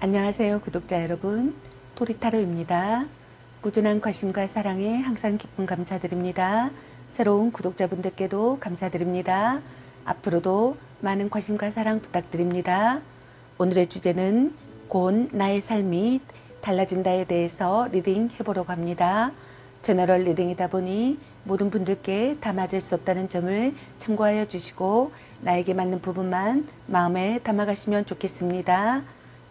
안녕하세요 구독자 여러분, 토리타로입니다. 꾸준한 관심과 사랑에 항상 기쁨 감사드립니다. 새로운 구독자분들께도 감사드립니다. 앞으로도 많은 관심과 사랑 부탁드립니다. 오늘의 주제는 곧 나의 삶이 달라진다에 대해서 리딩 해보려고 합니다. 제너럴 리딩이다 보니 모든 분들께 다 맞을 수 없다는 점을 참고하여 주시고 나에게 맞는 부분만 마음에 담아가시면 좋겠습니다.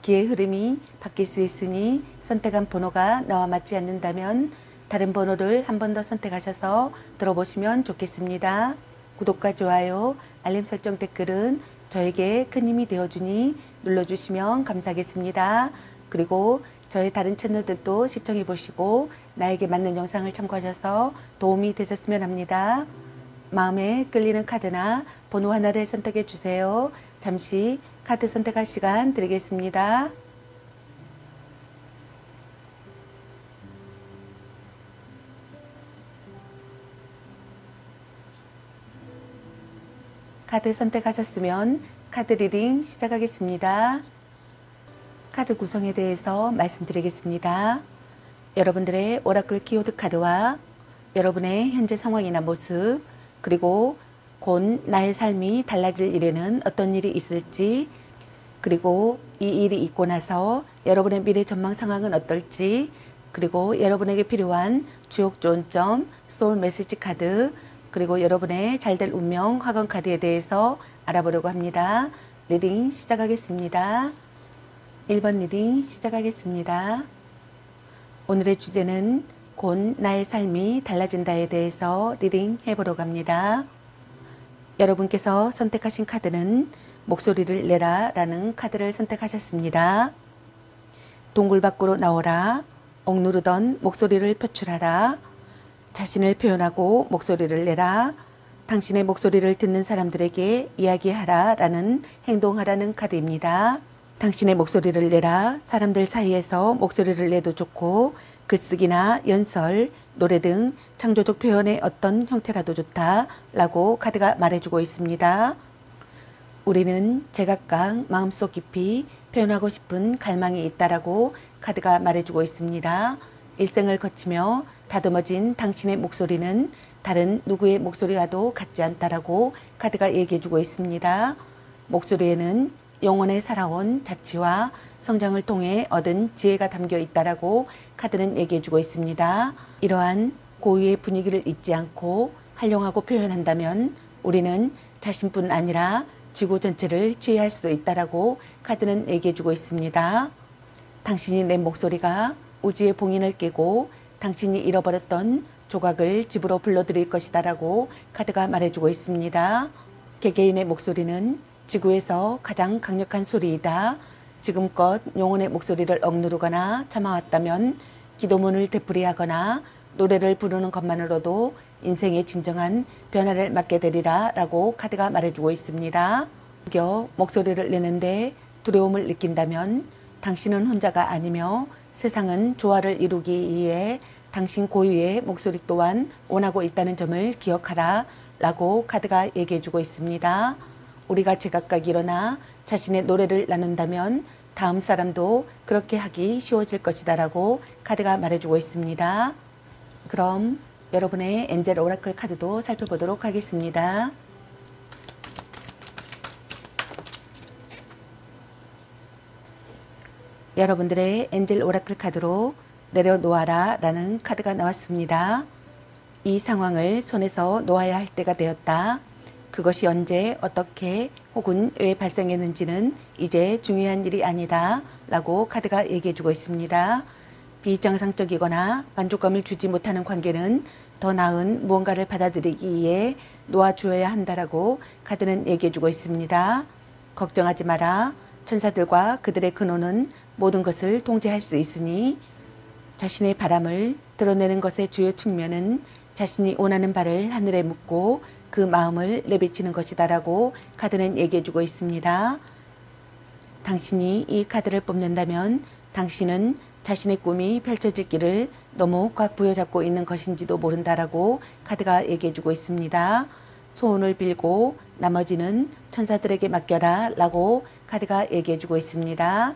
기의 흐름이 바뀔 수 있으니 선택한 번호가 나와 맞지 않는다면 다른 번호를 한 번 더 선택하셔서 들어보시면 좋겠습니다. 구독과 좋아요, 알림 설정, 댓글은 저에게 큰 힘이 되어주니 눌러주시면 감사하겠습니다. 그리고 저의 다른 채널들도 시청해 보시고 나에게 맞는 영상을 참고하셔서 도움이 되셨으면 합니다. 마음에 끌리는 카드나 번호 하나를 선택해 주세요. 잠시 카드 선택할 시간 드리겠습니다. 카드 선택하셨으면 카드 리딩 시작하겠습니다. 카드 구성에 대해서 말씀드리겠습니다. 여러분들의 오라클 키워드 카드와 여러분의 현재 상황이나 모습, 그리고 곧 나의 삶이 달라질 일에는 어떤 일이 있을지, 그리고 이 일이 있고 나서 여러분의 미래 전망 상황은 어떨지, 그리고 여러분에게 필요한 주옥 좋은점, 소울 메시지 카드, 그리고 여러분의 잘될 운명 화건 카드에 대해서 알아보려고 합니다. 리딩 시작하겠습니다. 1번 리딩 시작하겠습니다. 오늘의 주제는 곧 나의 삶이 달라진다에 대해서 리딩 해보려고 합니다. 여러분께서 선택하신 카드는 목소리를 내라 라는 카드를 선택하셨습니다. 동굴 밖으로 나오라, 억누르던 목소리를 표출하라, 자신을 표현하고 목소리를 내라, 당신의 목소리를 듣는 사람들에게 이야기하라 라는 행동하라는 카드입니다. 당신의 목소리를 내라, 사람들 사이에서 목소리를 내도 좋고 글쓰기나 연설, 노래 등 창조적 표현의 어떤 형태라도 좋다 라고 카드가 말해주고 있습니다. 우리는 제각각 마음속 깊이 표현하고 싶은 갈망이 있다라고 카드가 말해주고 있습니다. 일생을 거치며 다듬어진 당신의 목소리는 다른 누구의 목소리와도 같지 않다라고 카드가 얘기해주고 있습니다. 목소리에는 영원에 살아온 자취와 성장을 통해 얻은 지혜가 담겨 있다라고 카드는 얘기해주고 있습니다. 이러한 고유의 분위기를 잊지 않고 활용하고 표현한다면 우리는 자신뿐 아니라 지구 전체를 지휘할 수 있다라고 카드는 얘기해주고 있습니다. 당신이 낸 목소리가 우주의 봉인을 깨고 당신이 잃어버렸던 조각을 집으로 불러들일 것이다라고 카드가 말해주고 있습니다. 개개인의 목소리는 지구에서 가장 강력한 소리이다. 지금껏 영혼의 목소리를 억누르거나 참아왔다면 기도문을 되풀이하거나 노래를 부르는 것만으로도 인생의 진정한 변화를 맞게 되리라 라고 카드가 말해주고 있습니다. 목소리를 내는데 두려움을 느낀다면 당신은 혼자가 아니며 세상은 조화를 이루기 위해 당신 고유의 목소리 또한 원하고 있다는 점을 기억하라 라고 카드가 얘기해주고 있습니다. 우리가 제각각 일어나 자신의 노래를 나눈다면 다음 사람도 그렇게 하기 쉬워질 것이다 라고 카드가 말해주고 있습니다. 그럼 여러분의 엔젤 오라클 카드도 살펴보도록 하겠습니다. 여러분들의 엔젤 오라클 카드로 내려놓아라 라는 카드가 나왔습니다. 이 상황을 손에서 놓아야 할 때가 되었다. 그것이 언제, 어떻게, 혹은 왜 발생했는지는 이제 중요한 일이 아니다 라고 카드가 얘기해주고 있습니다. 비정상적이거나 만족감을 주지 못하는 관계는 더 나은 무언가를 받아들이기 위해 놓아주어야 한다라고 카드는 얘기해주고 있습니다. 걱정하지 마라. 천사들과 그들의 근원은 모든 것을 통제할 수 있으니 자신의 바람을 드러내는 것의 주요 측면은 자신이 원하는 바를 하늘에 묻고 그 마음을 내비치는 것이다 라고 카드는 얘기해주고 있습니다. 당신이 이 카드를 뽑는다면 당신은 자신의 꿈이 펼쳐질 길을 너무 꽉 부여잡고 있는 것인지도 모른다라고 카드가 얘기해주고 있습니다. 소원을 빌고 나머지는 천사들에게 맡겨라 라고 카드가 얘기해주고 있습니다.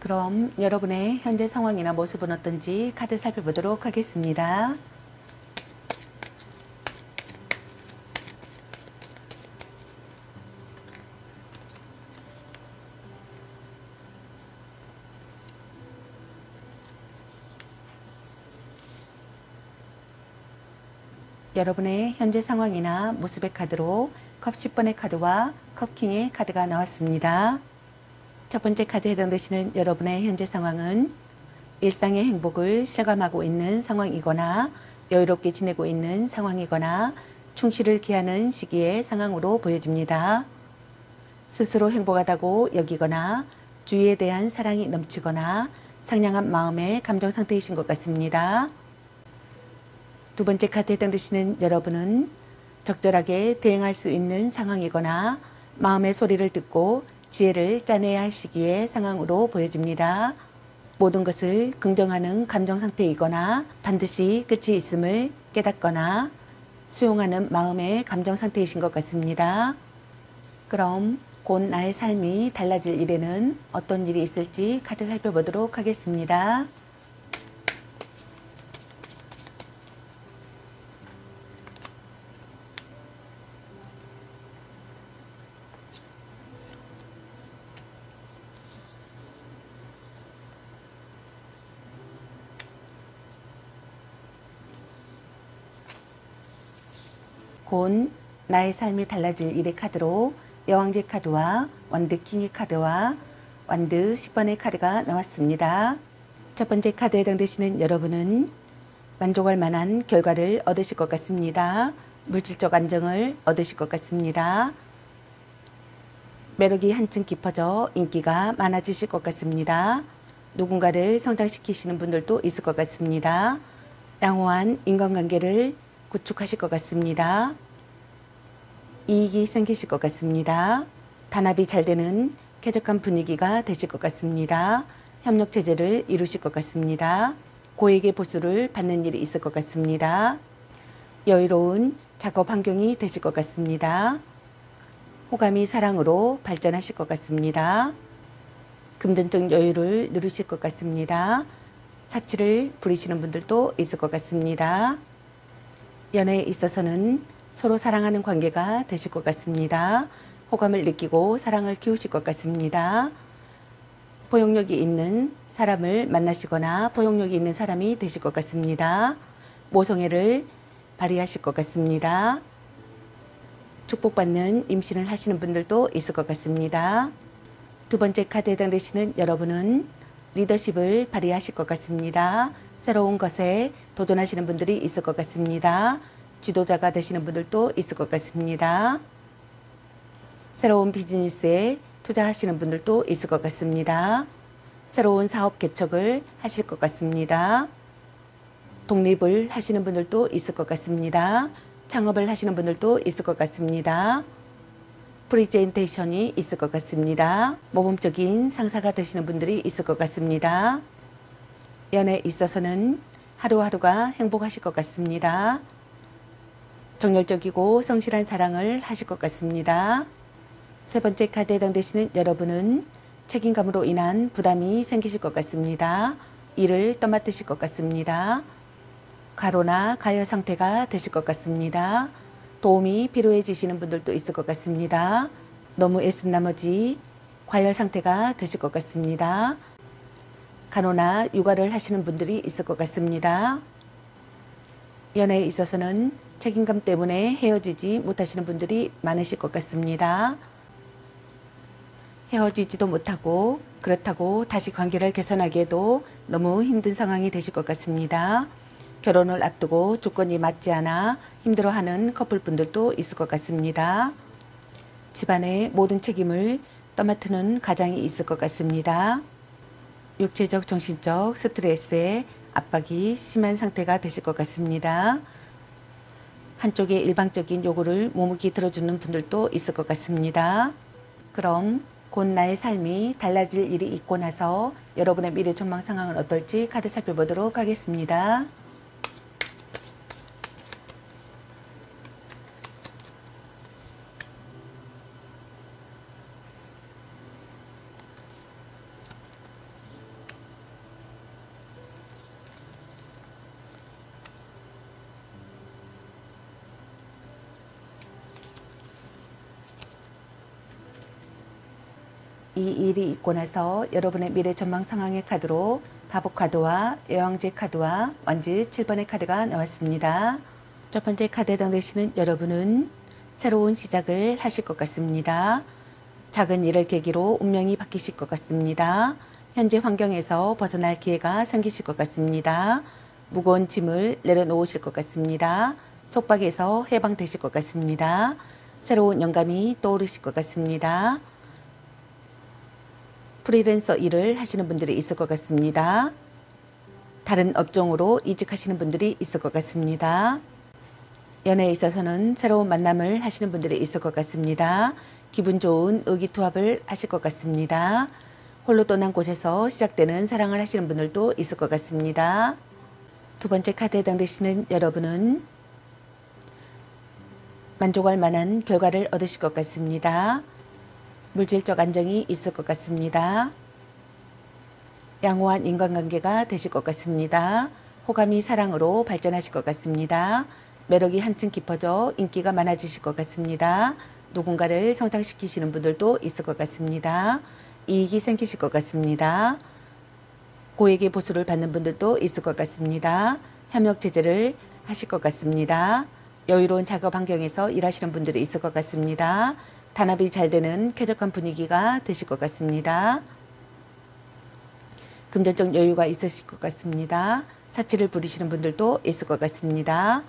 그럼 여러분의 현재 상황이나 모습은 어떤지 카드 살펴보도록 하겠습니다. 여러분의 현재 상황이나 모습의 카드로 컵 10번의 카드와 컵킹의 카드가 나왔습니다. 첫 번째 카드에 해당되시는 여러분의 현재 상황은 일상의 행복을 실감하고 있는 상황이거나 여유롭게 지내고 있는 상황이거나 충실을 기하는 시기의 상황으로 보여집니다. 스스로 행복하다고 여기거나 주위에 대한 사랑이 넘치거나 상냥한 마음의 감정 상태이신 것 같습니다. 두 번째 카드에 해당되시는 여러분은 적절하게 대응할 수 있는 상황이거나 마음의 소리를 듣고 지혜를 짜내야 할 시기의 상황으로 보여집니다. 모든 것을 긍정하는 감정 상태이거나 반드시 끝이 있음을 깨닫거나 수용하는 마음의 감정 상태이신 것 같습니다. 그럼 곧 나의 삶이 달라질 일에는 어떤 일이 있을지 카드 살펴보도록 하겠습니다. 곧 나의 삶이 달라질 일의 카드로 여왕제 카드와 완드 킹의 카드와 완드 10번의 카드가 나왔습니다. 첫 번째 카드에 해당되시는 여러분은 만족할 만한 결과를 얻으실 것 같습니다. 물질적 안정을 얻으실 것 같습니다. 매력이 한층 깊어져 인기가 많아지실 것 같습니다. 누군가를 성장시키시는 분들도 있을 것 같습니다. 양호한 인간관계를 구축하실 것 같습니다. 이익이 생기실 것 같습니다. 단합이 잘 되는 쾌적한 분위기가 되실 것 같습니다. 협력체제를 이루실 것 같습니다. 고액의 보수를 받는 일이 있을 것 같습니다. 여유로운 작업 환경이 되실 것 같습니다. 호감이 사랑으로 발전하실 것 같습니다. 금전적 여유를 누리실 것 같습니다. 사치를 부리시는 분들도 있을 것 같습니다. 연애에 있어서는 서로 사랑하는 관계가 되실 것 같습니다. 호감을 느끼고 사랑을 키우실 것 같습니다. 포용력이 있는 사람을 만나시거나 포용력이 있는 사람이 되실 것 같습니다. 모성애를 발휘하실 것 같습니다. 축복받는 임신을 하시는 분들도 있을 것 같습니다. 두 번째 카드에 해당되시는 여러분은 리더십을 발휘하실 것 같습니다. 새로운 것에 도전하시는 분들이 있을 것 같습니다. 지도자가 되시는 분들도 있을 것 같습니다. 새로운 비즈니스에 투자하시는 분들도 있을 것 같습니다. 새로운 사업 개척을 하실 것 같습니다. 독립을 하시는 분들도 있을 것 같습니다. 창업을 하시는 분들도 있을 것 같습니다. 프리젠테이션이 있을 것 같습니다. 모범적인 상사가 되시는 분들이 있을 것 같습니다. 연애에 있어서는 하루하루가 행복하실 것 같습니다. 정열적이고 성실한 사랑을 하실 것 같습니다. 세 번째 카드에 해당되시는 여러분은 책임감으로 인한 부담이 생기실 것 같습니다. 일을 떠맡으실 것 같습니다. 가로나 가열 상태가 되실 것 같습니다. 도움이 필요해지시는 분들도 있을 것 같습니다. 너무 애쓴 나머지 과열 상태가 되실 것 같습니다. 간호나 육아를 하시는 분들이 있을 것 같습니다. 연애에 있어서는 책임감 때문에 헤어지지 못하시는 분들이 많으실 것 같습니다. 헤어지지도 못하고 그렇다고 다시 관계를 개선하기에도 너무 힘든 상황이 되실 것 같습니다. 결혼을 앞두고 조건이 맞지 않아 힘들어하는 커플분들도 있을 것 같습니다. 집안의 모든 책임을 떠맡는 가장이 있을 것 같습니다. 육체적, 정신적 스트레스에 압박이 심한 상태가 되실 것 같습니다. 한쪽의 일방적인 요구를 묵묵히 들어주는 분들도 있을 것 같습니다. 그럼 곧 나의 삶이 달라질 일이 있고 나서 여러분의 미래 전망 상황은 어떨지 카드 살펴보도록 하겠습니다. 이 일이 있고 나서 여러분의 미래 전망 상황의 카드로 바보 카드와 여왕제 카드와 완즈 7번의 카드가 나왔습니다. 첫 번째 카드에 해당되시는 여러분은 새로운 시작을 하실 것 같습니다. 작은 일을 계기로 운명이 바뀌실 것 같습니다. 현재 환경에서 벗어날 기회가 생기실 것 같습니다. 무거운 짐을 내려놓으실 것 같습니다. 속박에서 해방되실 것 같습니다. 새로운 영감이 떠오르실 것 같습니다. 프리랜서 일을 하시는 분들이 있을 것 같습니다. 다른 업종으로 이직하시는 분들이 있을 것 같습니다. 연애에 있어서는 새로운 만남을 하시는 분들이 있을 것 같습니다. 기분 좋은 의기투합을 하실 것 같습니다. 홀로 떠난 곳에서 시작되는 사랑을 하시는 분들도 있을 것 같습니다. 두 번째 카드에 해당되시는 여러분은 만족할 만한 결과를 얻으실 것 같습니다. 물질적 안정이 있을 것 같습니다. 양호한 인간관계가 되실 것 같습니다. 호감이 사랑으로 발전하실 것 같습니다. 매력이 한층 깊어져 인기가 많아지실 것 같습니다. 누군가를 성장시키시는 분들도 있을 것 같습니다. 이익이 생기실 것 같습니다. 고액의 보수를 받는 분들도 있을 것 같습니다. 협력 제재를 하실 것 같습니다. 여유로운 작업 환경에서 일하시는 분들이 있을 것 같습니다. 단합이 잘 되는 쾌적한 분위기가 되실 것 같습니다. 금전적 여유가 있으실 것 같습니다. 사치를 부리시는 분들도 있을 것 같습니다.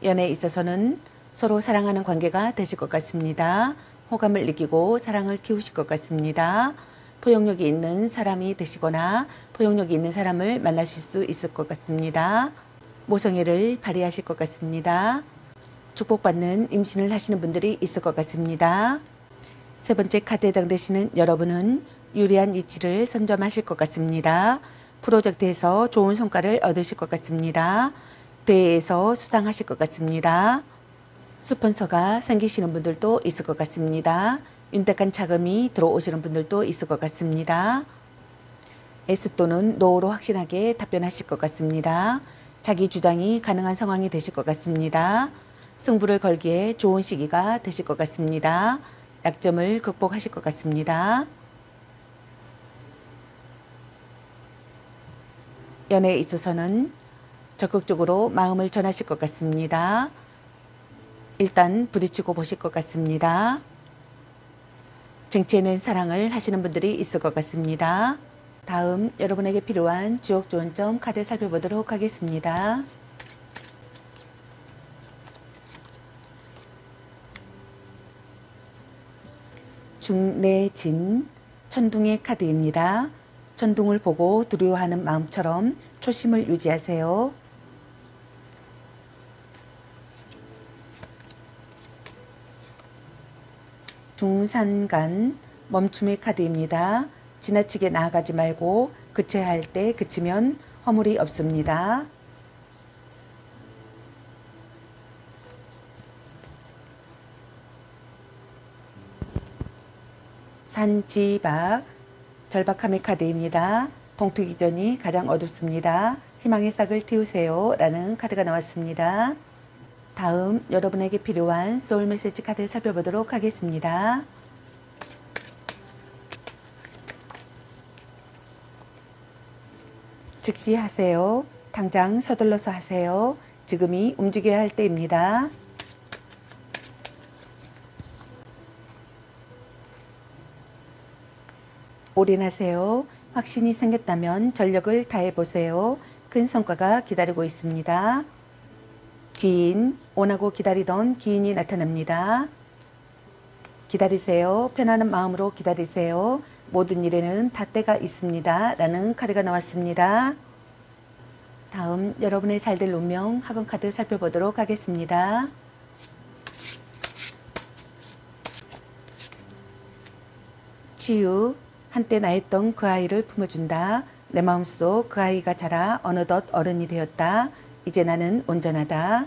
연애에 있어서는 서로 사랑하는 관계가 되실 것 같습니다. 호감을 느끼고 사랑을 키우실 것 같습니다. 포용력이 있는 사람이 되시거나 포용력이 있는 사람을 만나실 수 있을 것 같습니다. 모성애를 발휘하실 것 같습니다. 축복받는 임신을 하시는 분들이 있을 것 같습니다. 세 번째 카드에 해당되시는 여러분은 유리한 이치를 선점하실 것 같습니다. 프로젝트에서 좋은 성과를 얻으실 것 같습니다. 대회에서 수상하실 것 같습니다. 스폰서가 생기시는 분들도 있을 것 같습니다. 윤택한 자금이 들어오시는 분들도 있을 것 같습니다. S 또는 NO로 확실하게 답변하실 것 같습니다. 자기 주장이 가능한 상황이 되실 것 같습니다. 승부를 걸기에 좋은 시기가 되실 것 같습니다. 약점을 극복하실 것 같습니다. 연애에 있어서는 적극적으로 마음을 전하실 것 같습니다. 일단 부딪히고 보실 것 같습니다. 쟁취해낸 사랑을 하시는 분들이 있을 것 같습니다. 다음 여러분에게 필요한 주옥 좋은 점 카드 살펴보도록 하겠습니다. 중내진 천둥의 카드입니다. 천둥을 보고 두려워하는 마음처럼 초심을 유지하세요. 중산간 멈춤의 카드입니다. 지나치게 나아가지 말고 그쳐야 할 때 그치면 허물이 없습니다. 산지박 절박함의 카드입니다. 동트기 전이 가장 어둡습니다. 희망의 싹을 틔우세요 라는 카드가 나왔습니다. 다음 여러분에게 필요한 소울 메시지 카드 살펴보도록 하겠습니다. 즉시 하세요. 당장 서둘러서 하세요. 지금이 움직여야 할 때입니다. 올인하세요. 확신이 생겼다면 전력을 다해보세요. 큰 성과가 기다리고 있습니다. 귀인, 원하고 기다리던 귀인이 나타납니다. 기다리세요. 편안한 마음으로 기다리세요. 모든 일에는 다 때가 있습니다. 라는 카드가 나왔습니다. 다음 여러분의 잘될 운명 학원 카드 살펴보도록 하겠습니다. 치유, 한때 나였던 그 아이를 품어준다. 내 마음속 그 아이가 자라 어느덧 어른이 되었다. 이제 나는 온전하다.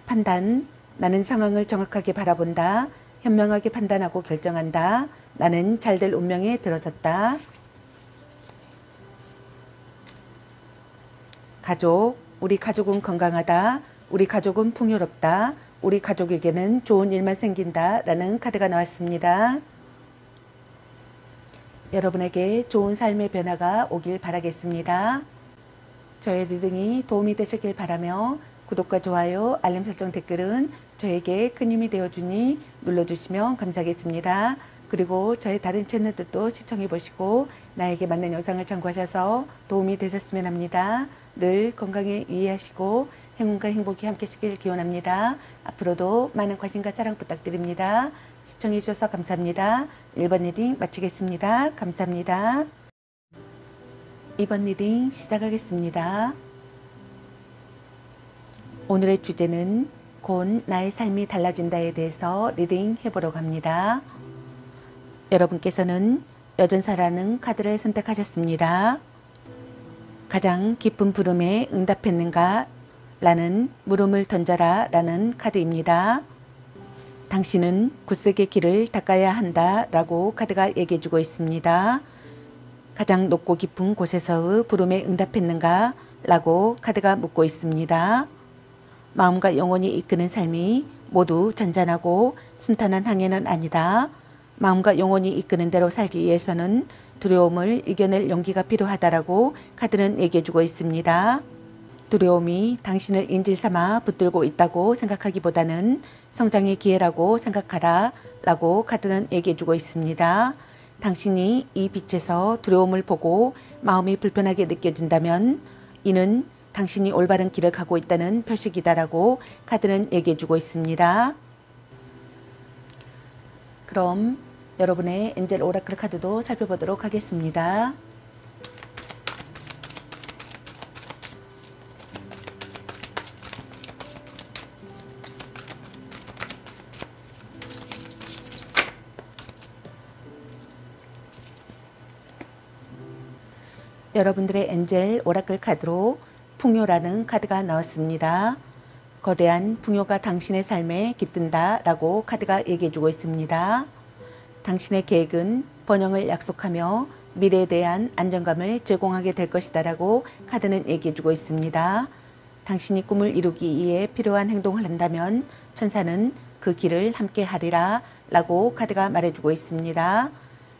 판단, 나는 상황을 정확하게 바라본다. 현명하게 판단하고 결정한다. 나는 잘될 운명에 들어섰다. 가족, 우리 가족은 건강하다. 우리 가족은 풍요롭다. 우리 가족에게는 좋은 일만 생긴다 라는 카드가 나왔습니다. 여러분에게 좋은 삶의 변화가 오길 바라겠습니다. 저의 리딩이 도움이 되셨길 바라며 구독과 좋아요, 알림 설정, 댓글은 저에게 큰 힘이 되어주니 눌러주시면 감사하겠습니다. 그리고 저의 다른 채널들도 시청해 보시고 나에게 맞는 영상을 참고하셔서 도움이 되셨으면 합니다. 늘 건강에 유의하시고 행운과 행복이 함께 하시길 기원합니다. 앞으로도 많은 관심과 사랑 부탁드립니다. 시청해 주셔서 감사합니다. 1번 리딩 마치겠습니다. 감사합니다. 2번 리딩 시작하겠습니다. 오늘의 주제는 곧 나의 삶이 달라진다에 대해서 리딩 해보려고 합니다. 여러분께서는 여전사라는 카드를 선택하셨습니다. 가장 깊은 부름에 응답했는가? 라는 물음을 던져라 라는 카드입니다. 당신은 굳세게 길을 닦아야 한다 라고 카드가 얘기해주고 있습니다. 가장 높고 깊은 곳에서의 부름에 응답했는가? 라고 카드가 묻고 있습니다. 마음과 영혼이 이끄는 삶이 모두 잔잔하고 순탄한 항해는 아니다. 마음과 영혼이 이끄는 대로 살기 위해서는 두려움을 이겨낼 용기가 필요하다라고 카드는 얘기해주고 있습니다. 두려움이 당신을 인질 삼아 붙들고 있다고 생각하기보다는 성장의 기회라고 생각하라 라고 카드는 얘기해주고 있습니다. 당신이 이 빛에서 두려움을 보고 마음이 불편하게 느껴진다면 이는 당신이 올바른 길을 가고 있다는 표식이다라고 카드는 얘기해주고 있습니다. 그럼 여러분의 엔젤 오라클 카드도 살펴보도록 하겠습니다. 여러분들의 엔젤 오라클 카드로 풍요라는 카드가 나왔습니다. 거대한 풍요가 당신의 삶에 깃든다 라고 카드가 얘기해주고 있습니다. 당신의 계획은 번영을 약속하며 미래에 대한 안정감을 제공하게 될 것이다 라고 카드는 얘기해주고 있습니다. 당신이 꿈을 이루기 위해 필요한 행동을 한다면 천사는 그 길을 함께 하리라 라고 카드가 말해주고 있습니다.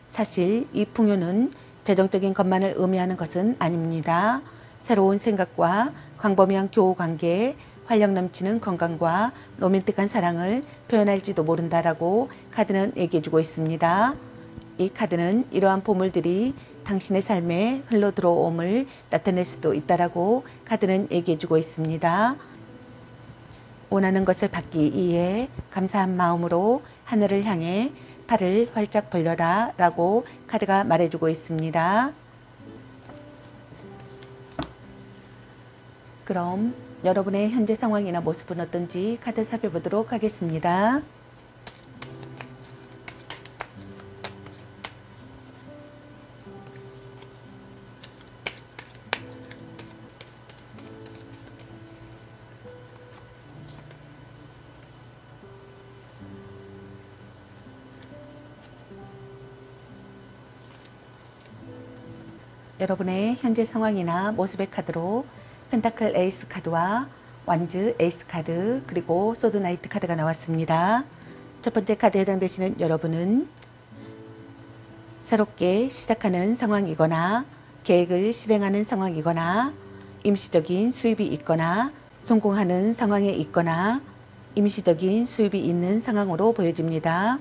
사실 이 풍요는 재정적인 것만을 의미하는 것은 아닙니다. 새로운 생각과 광범위한 교우 관계, 활력 넘치는 건강과 로맨틱한 사랑을 표현할지도 모른다라고 카드는 얘기해주고 있습니다. 이 카드는 이러한 보물들이 당신의 삶에 흘러 들어옴을 나타낼 수도 있다라고 카드는 얘기해주고 있습니다. 원하는 것을 받기 위해 감사한 마음으로 하늘을 향해 팔을 활짝 벌려라 라고 카드가 말해주고 있습니다. 그럼 여러분의 현재 상황이나 모습은 어떤지 카드 살펴보도록 하겠습니다. 여러분의 현재 상황이나 모습의 카드로 펜타클 에이스 카드와 완즈 에이스 카드 그리고 소드 나이트 카드가 나왔습니다. 첫 번째 카드에 해당되시는 여러분은 새롭게 시작하는 상황이거나 계획을 실행하는 상황이거나 임시적인 수입이 있거나 성공하는 상황에 있거나 임시적인 수입이 있는 상황으로 보여집니다.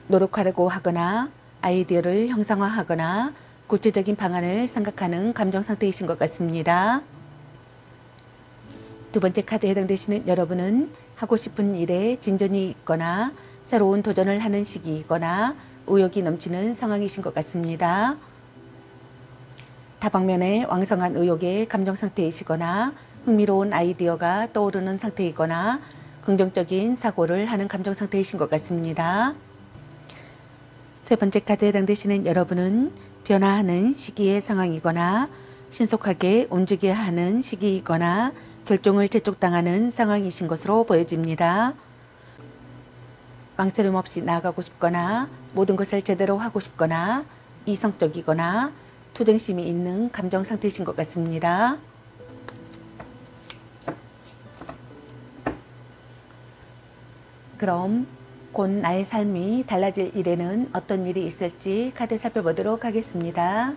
노력하려고 하거나 아이디어를 형상화하거나 구체적인 방안을 생각하는 감정 상태이신 것 같습니다. 두 번째 카드에 해당되시는 여러분은 하고 싶은 일에 진전이 있거나 새로운 도전을 하는 시기이거나 의욕이 넘치는 상황이신 것 같습니다. 다방면에 왕성한 의욕의 감정 상태이시거나 흥미로운 아이디어가 떠오르는 상태이거나 긍정적인 사고를 하는 감정 상태이신 것 같습니다. 세 번째 카드에 해당되시는 여러분은 변화하는 시기의 상황이거나 신속하게 움직여야 하는 시기이거나 결정을 재촉당하는 상황이신 것으로 보여집니다. 망설임 없이 나아가고 싶거나 모든 것을 제대로 하고 싶거나 이성적이거나 투쟁심이 있는 감정 상태이신 것 같습니다. 그럼 곧 나의 삶이 달라질 일에는 어떤 일이 있을지 카드 살펴보도록 하겠습니다.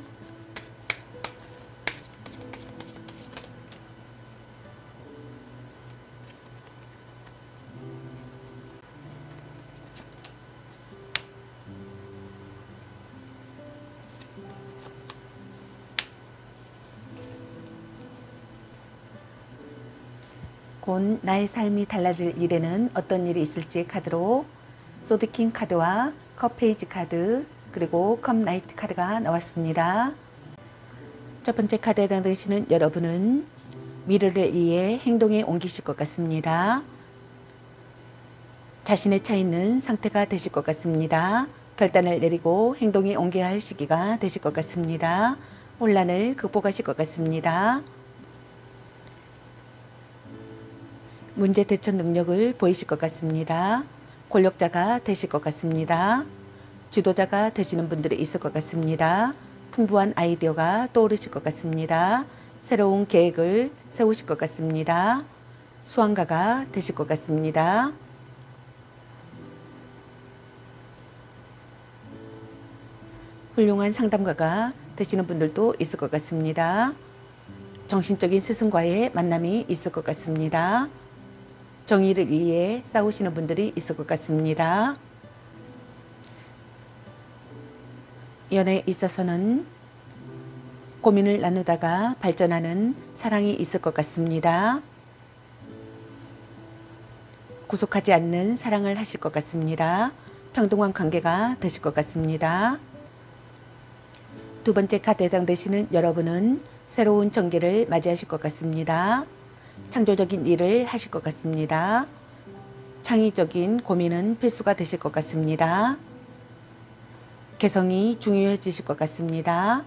곧 나의 삶이 달라질 일에는 어떤 일이 있을지 카드로 소드킹 카드와 컵 페이지 카드 그리고 컵 나이트 카드가 나왔습니다. 첫 번째 카드에 해당되시는 여러분은 미래를 위해 행동에 옮기실 것 같습니다. 자신의 차 있는 상태가 되실 것 같습니다. 결단을 내리고 행동에 옮겨야 할 시기가 되실 것 같습니다. 혼란을 극복하실 것 같습니다. 문제 대처 능력을 보이실 것 같습니다. 권력자가 되실 것 같습니다. 지도자가 되시는 분들이 있을 것 같습니다. 풍부한 아이디어가 떠오르실 것 같습니다. 새로운 계획을 세우실 것 같습니다. 수완가가 되실 것 같습니다. 훌륭한 상담가가 되시는 분들도 있을 것 같습니다. 정신적인 스승과의 만남이 있을 것 같습니다. 정의를 위해 싸우시는 분들이 있을 것 같습니다. 연애에 있어서는 고민을 나누다가 발전하는 사랑이 있을 것 같습니다. 구속하지 않는 사랑을 하실 것 같습니다. 평등한 관계가 되실 것 같습니다. 두 번째 카드에 해당되시는 여러분은 새로운 전개를 맞이하실 것 같습니다. 창조적인 일을 하실 것 같습니다. 창의적인 고민은 필수가 되실 것 같습니다. 개성이 중요해지실 것 같습니다.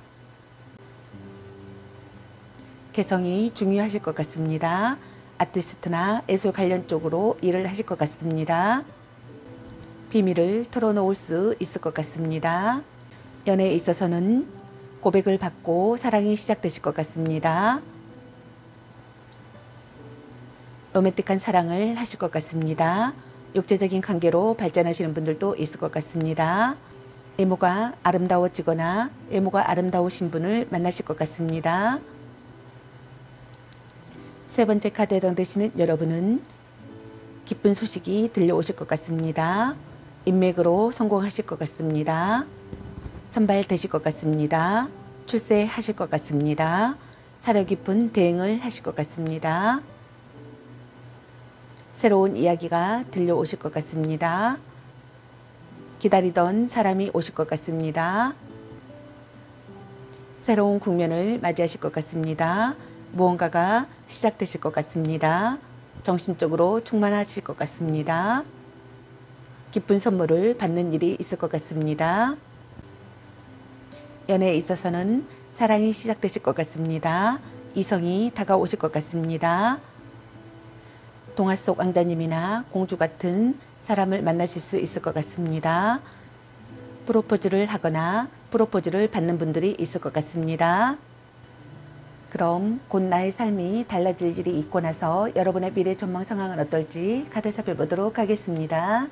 개성이 중요하실 것 같습니다. 아티스트나 예술 관련 쪽으로 일을 하실 것 같습니다. 비밀을 털어놓을 수 있을 것 같습니다. 연애에 있어서는 고백을 받고 사랑이 시작되실 것 같습니다. 로맨틱한 사랑을 하실 것 같습니다. 육체적인 관계로 발전하시는 분들도 있을 것 같습니다. 외모가 아름다워지거나 외모가 아름다우신 분을 만나실 것 같습니다. 세 번째 카드에 해당되시는 여러분은 기쁜 소식이 들려오실 것 같습니다. 인맥으로 성공하실 것 같습니다. 선발되실 것 같습니다. 출세하실 것 같습니다. 사려 깊은 대응을 하실 것 같습니다. 새로운 이야기가 들려오실 것 같습니다. 기다리던 사람이 오실 것 같습니다. 새로운 국면을 맞이하실 것 같습니다. 무언가가 시작되실 것 같습니다. 정신적으로 충만하실 것 같습니다. 기쁜 선물을 받는 일이 있을 것 같습니다. 연애에 있어서는 사랑이 시작되실 것 같습니다. 이성이 다가오실 것 같습니다. 동화 속 왕자님이나 공주 같은 사람을 만나실 수 있을 것 같습니다. 프로포즈를 하거나 프로포즈를 받는 분들이 있을 것 같습니다. 그럼 곧 나의 삶이 달라질 일이 있고 나서 여러분의 미래 전망 상황은 어떨지 카드 살펴보도록 하겠습니다.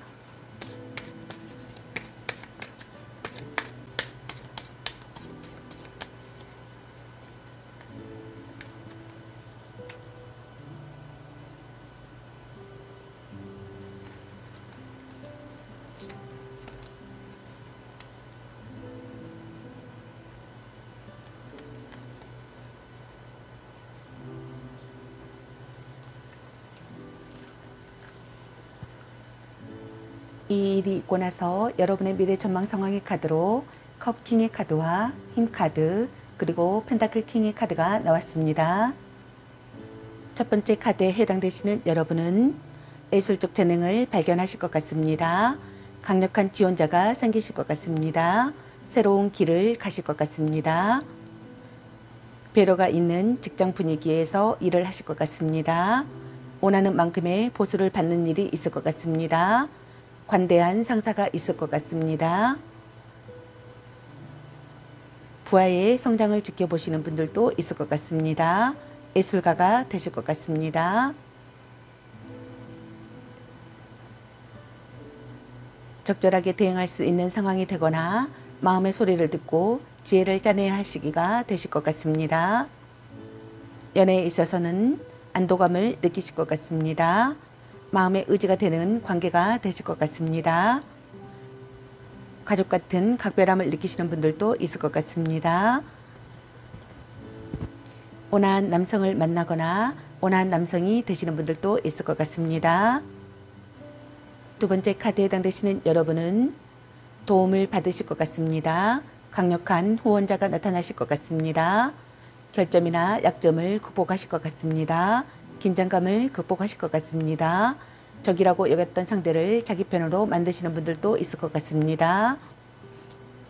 이 일이 있고 나서 여러분의 미래 전망 상황의 카드로 컵 킹의 카드와 힘 카드 그리고 펜타클 킹의 카드가 나왔습니다. 첫 번째 카드에 해당되시는 여러분은 예술적 재능을 발견하실 것 같습니다. 강력한 지원자가 생기실 것 같습니다. 새로운 길을 가실 것 같습니다. 배려가 있는 직장 분위기에서 일을 하실 것 같습니다. 원하는 만큼의 보수를 받는 일이 있을 것 같습니다. 관대한 상사가 있을 것 같습니다. 부하의 성장을 지켜보시는 분들도 있을 것 같습니다. 예술가가 되실 것 같습니다. 적절하게 대응할 수 있는 상황이 되거나 마음의 소리를 듣고 지혜를 짜내야 할 시기가 되실 것 같습니다. 연애에 있어서는 안도감을 느끼실 것 같습니다. 마음의 의지가 되는 관계가 되실 것 같습니다. 가족 같은 각별함을 느끼시는 분들도 있을 것 같습니다. 온화한 남성을 만나거나 온화한 남성이 되시는 분들도 있을 것 같습니다. 두 번째 카드에 해당되시는 여러분은 도움을 받으실 것 같습니다. 강력한 후원자가 나타나실 것 같습니다. 결점이나 약점을 극복하실 것 같습니다. 긴장감을 극복하실 것 같습니다. 적이라고 여겼던 상대를 자기 편으로 만드시는 분들도 있을 것 같습니다.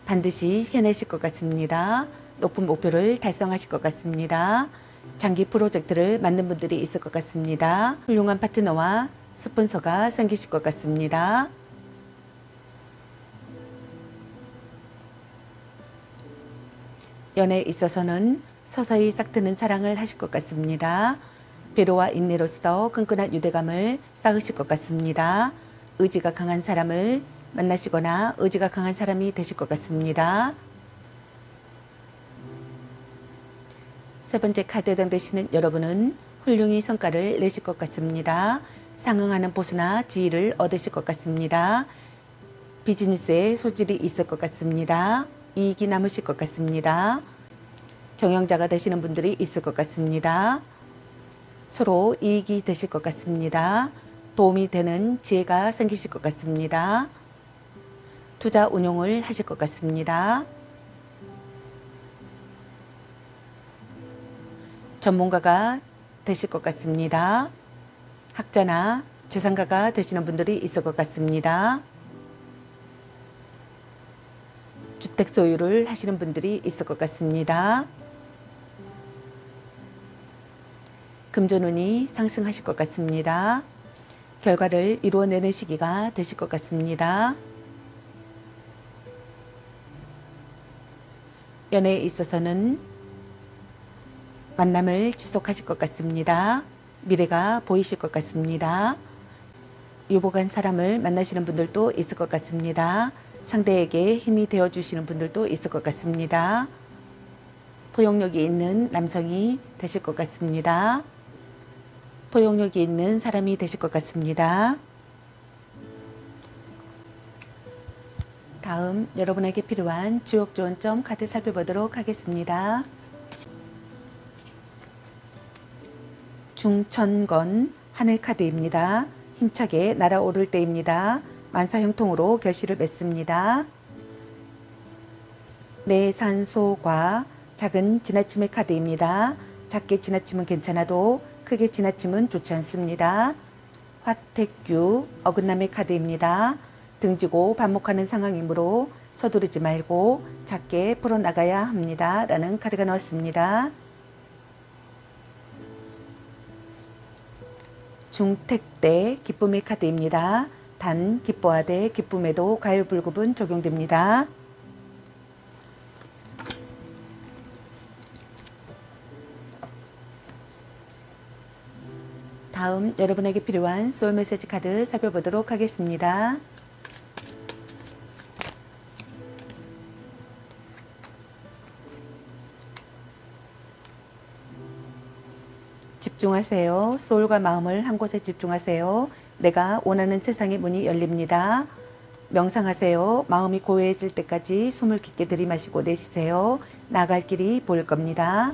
반드시 해내실 것 같습니다. 높은 목표를 달성하실 것 같습니다. 장기 프로젝트를 맡는 분들이 있을 것 같습니다. 훌륭한 파트너와 스폰서가 생기실 것 같습니다. 연애에 있어서는 서서히 싹트는 사랑을 하실 것 같습니다. 배려와 인내로서 끈끈한 유대감을 쌓으실 것 같습니다. 의지가 강한 사람을 만나시거나 의지가 강한 사람이 되실 것 같습니다. 세 번째 카드에 해당되시는 여러분은 훌륭히 성과를 내실 것 같습니다. 상응하는 보수나 지위를 얻으실 것 같습니다. 비즈니스에 소질이 있을 것 같습니다. 이익이 남으실 것 같습니다. 경영자가 되시는 분들이 있을 것 같습니다. 서로 이익이 되실 것 같습니다. 도움이 되는 지혜가 생기실 것 같습니다. 투자 운용을 하실 것 같습니다. 전문가가 되실 것 같습니다. 학자나 재산가가 되시는 분들이 있을 것 같습니다. 주택 소유를 하시는 분들이 있을 것 같습니다. 금전운이 상승하실 것 같습니다. 결과를 이루어내는 시기가 되실 것 같습니다. 연애에 있어서는 만남을 지속하실 것 같습니다. 미래가 보이실 것 같습니다. 유복한 사람을 만나시는 분들도 있을 것 같습니다. 상대에게 힘이 되어주시는 분들도 있을 것 같습니다. 포용력이 있는 남성이 되실 것 같습니다. 포용력이 있는 사람이 되실 것 같습니다. 다음 여러분에게 필요한 주옥 조언점 카드 살펴보도록 하겠습니다. 중천건 하늘 카드입니다. 힘차게 날아오를 때입니다. 만사형통으로 결실을 맺습니다. 내산소과 작은 지나침의 카드입니다. 작게 지나치면 괜찮아도 크게 지나치면 좋지 않습니다. 화택규 어긋남의 카드입니다. 등지고 반목하는 상황이므로 서두르지 말고 작게 풀어나가야 합니다. 라는 카드가 나왔습니다. 중택대 기쁨의 카드입니다. 단 기뻐하되 기쁨에도 가요불급은 적용됩니다. 다음 여러분에게 필요한 소울메시지 카드 살펴보도록 하겠습니다. 집중하세요. 소울과 마음을 한 곳에 집중하세요. 내가 원하는 세상의 문이 열립니다. 명상하세요. 마음이 고요해질 때까지 숨을 깊게 들이마시고 내쉬세요. 나갈 길이 보일 겁니다.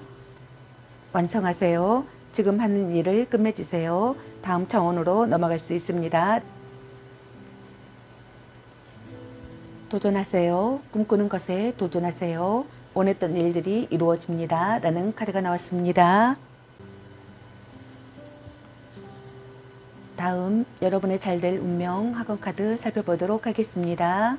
완성하세요. 지금 하는 일을 끝맺으세요. 다음 차원으로 넘어갈 수 있습니다. 도전하세요. 꿈꾸는 것에 도전하세요. 원했던 일들이 이루어집니다. 라는 카드가 나왔습니다. 다음 여러분의 잘될 운명 학원 카드 살펴보도록 하겠습니다.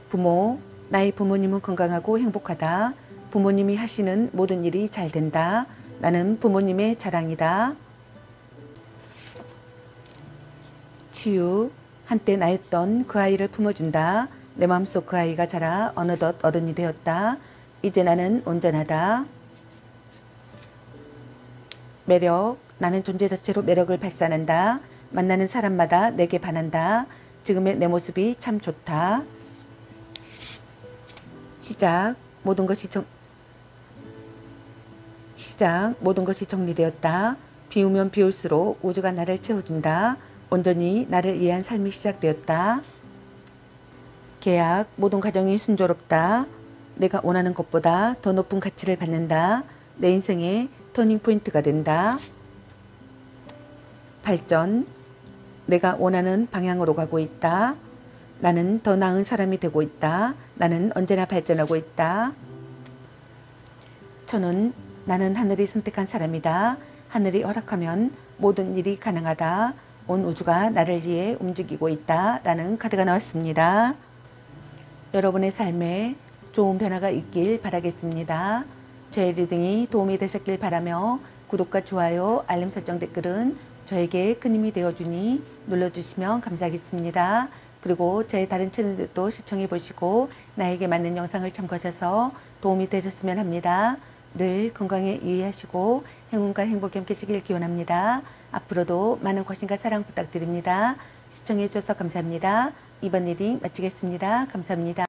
부모, 나의 부모님은 건강하고 행복하다. 부모님이 하시는 모든 일이 잘 된다. 나는 부모님의 자랑이다. 치유, 한때 나였던 그 아이를 품어준다. 내 마음속 그 아이가 자라 어느덧 어른이 되었다. 이제 나는 온전하다. 매력, 나는 존재 자체로 매력을 발산한다. 만나는 사람마다 내게 반한다. 지금의 내 모습이 참 좋다. 시작, 모든 것이 정리되었다. 비우면 비울수록 우주가 나를 채워준다. 온전히 나를 위한 삶이 시작되었다. 계약, 모든 과정이 순조롭다. 내가 원하는 것보다 더 높은 가치를 받는다. 내 인생의 터닝포인트가 된다. 발전, 내가 원하는 방향으로 가고 있다. 나는 더 나은 사람이 되고 있다. 나는 언제나 발전하고 있다. 천은, 나는 하늘이 선택한 사람이다. 하늘이 허락하면 모든 일이 가능하다. 온 우주가 나를 위해 움직이고 있다. 라는 카드가 나왔습니다. 여러분의 삶에 좋은 변화가 있길 바라겠습니다. 저의 리딩이 도움이 되셨길 바라며 구독과 좋아요, 알림 설정, 댓글은 저에게 큰 힘이 되어주니 눌러주시면 감사하겠습니다. 그리고 저의 다른 채널들도 시청해 보시고 나에게 맞는 영상을 참고하셔서 도움이 되셨으면 합니다. 늘 건강에 유의하시고 행운과 행복이 함께 하시길 기원합니다. 앞으로도 많은 관심과 사랑 부탁드립니다. 시청해 주셔서 감사합니다. 2번 리딩 마치겠습니다. 감사합니다.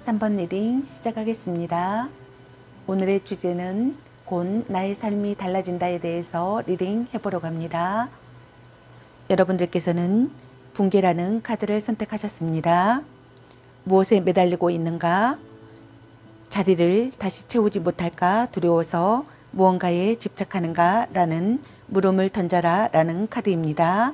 3번 리딩 시작하겠습니다. 오늘의 주제는 곧 나의 삶이 달라진다에 대해서 리딩 해보려고 합니다. 여러분들께서는 붕괴라는 카드를 선택하셨습니다. 무엇에 매달리고 있는가? 자리를 다시 채우지 못할까 두려워서 무언가에 집착하는가? 라는 물음을 던져라 라는 카드입니다.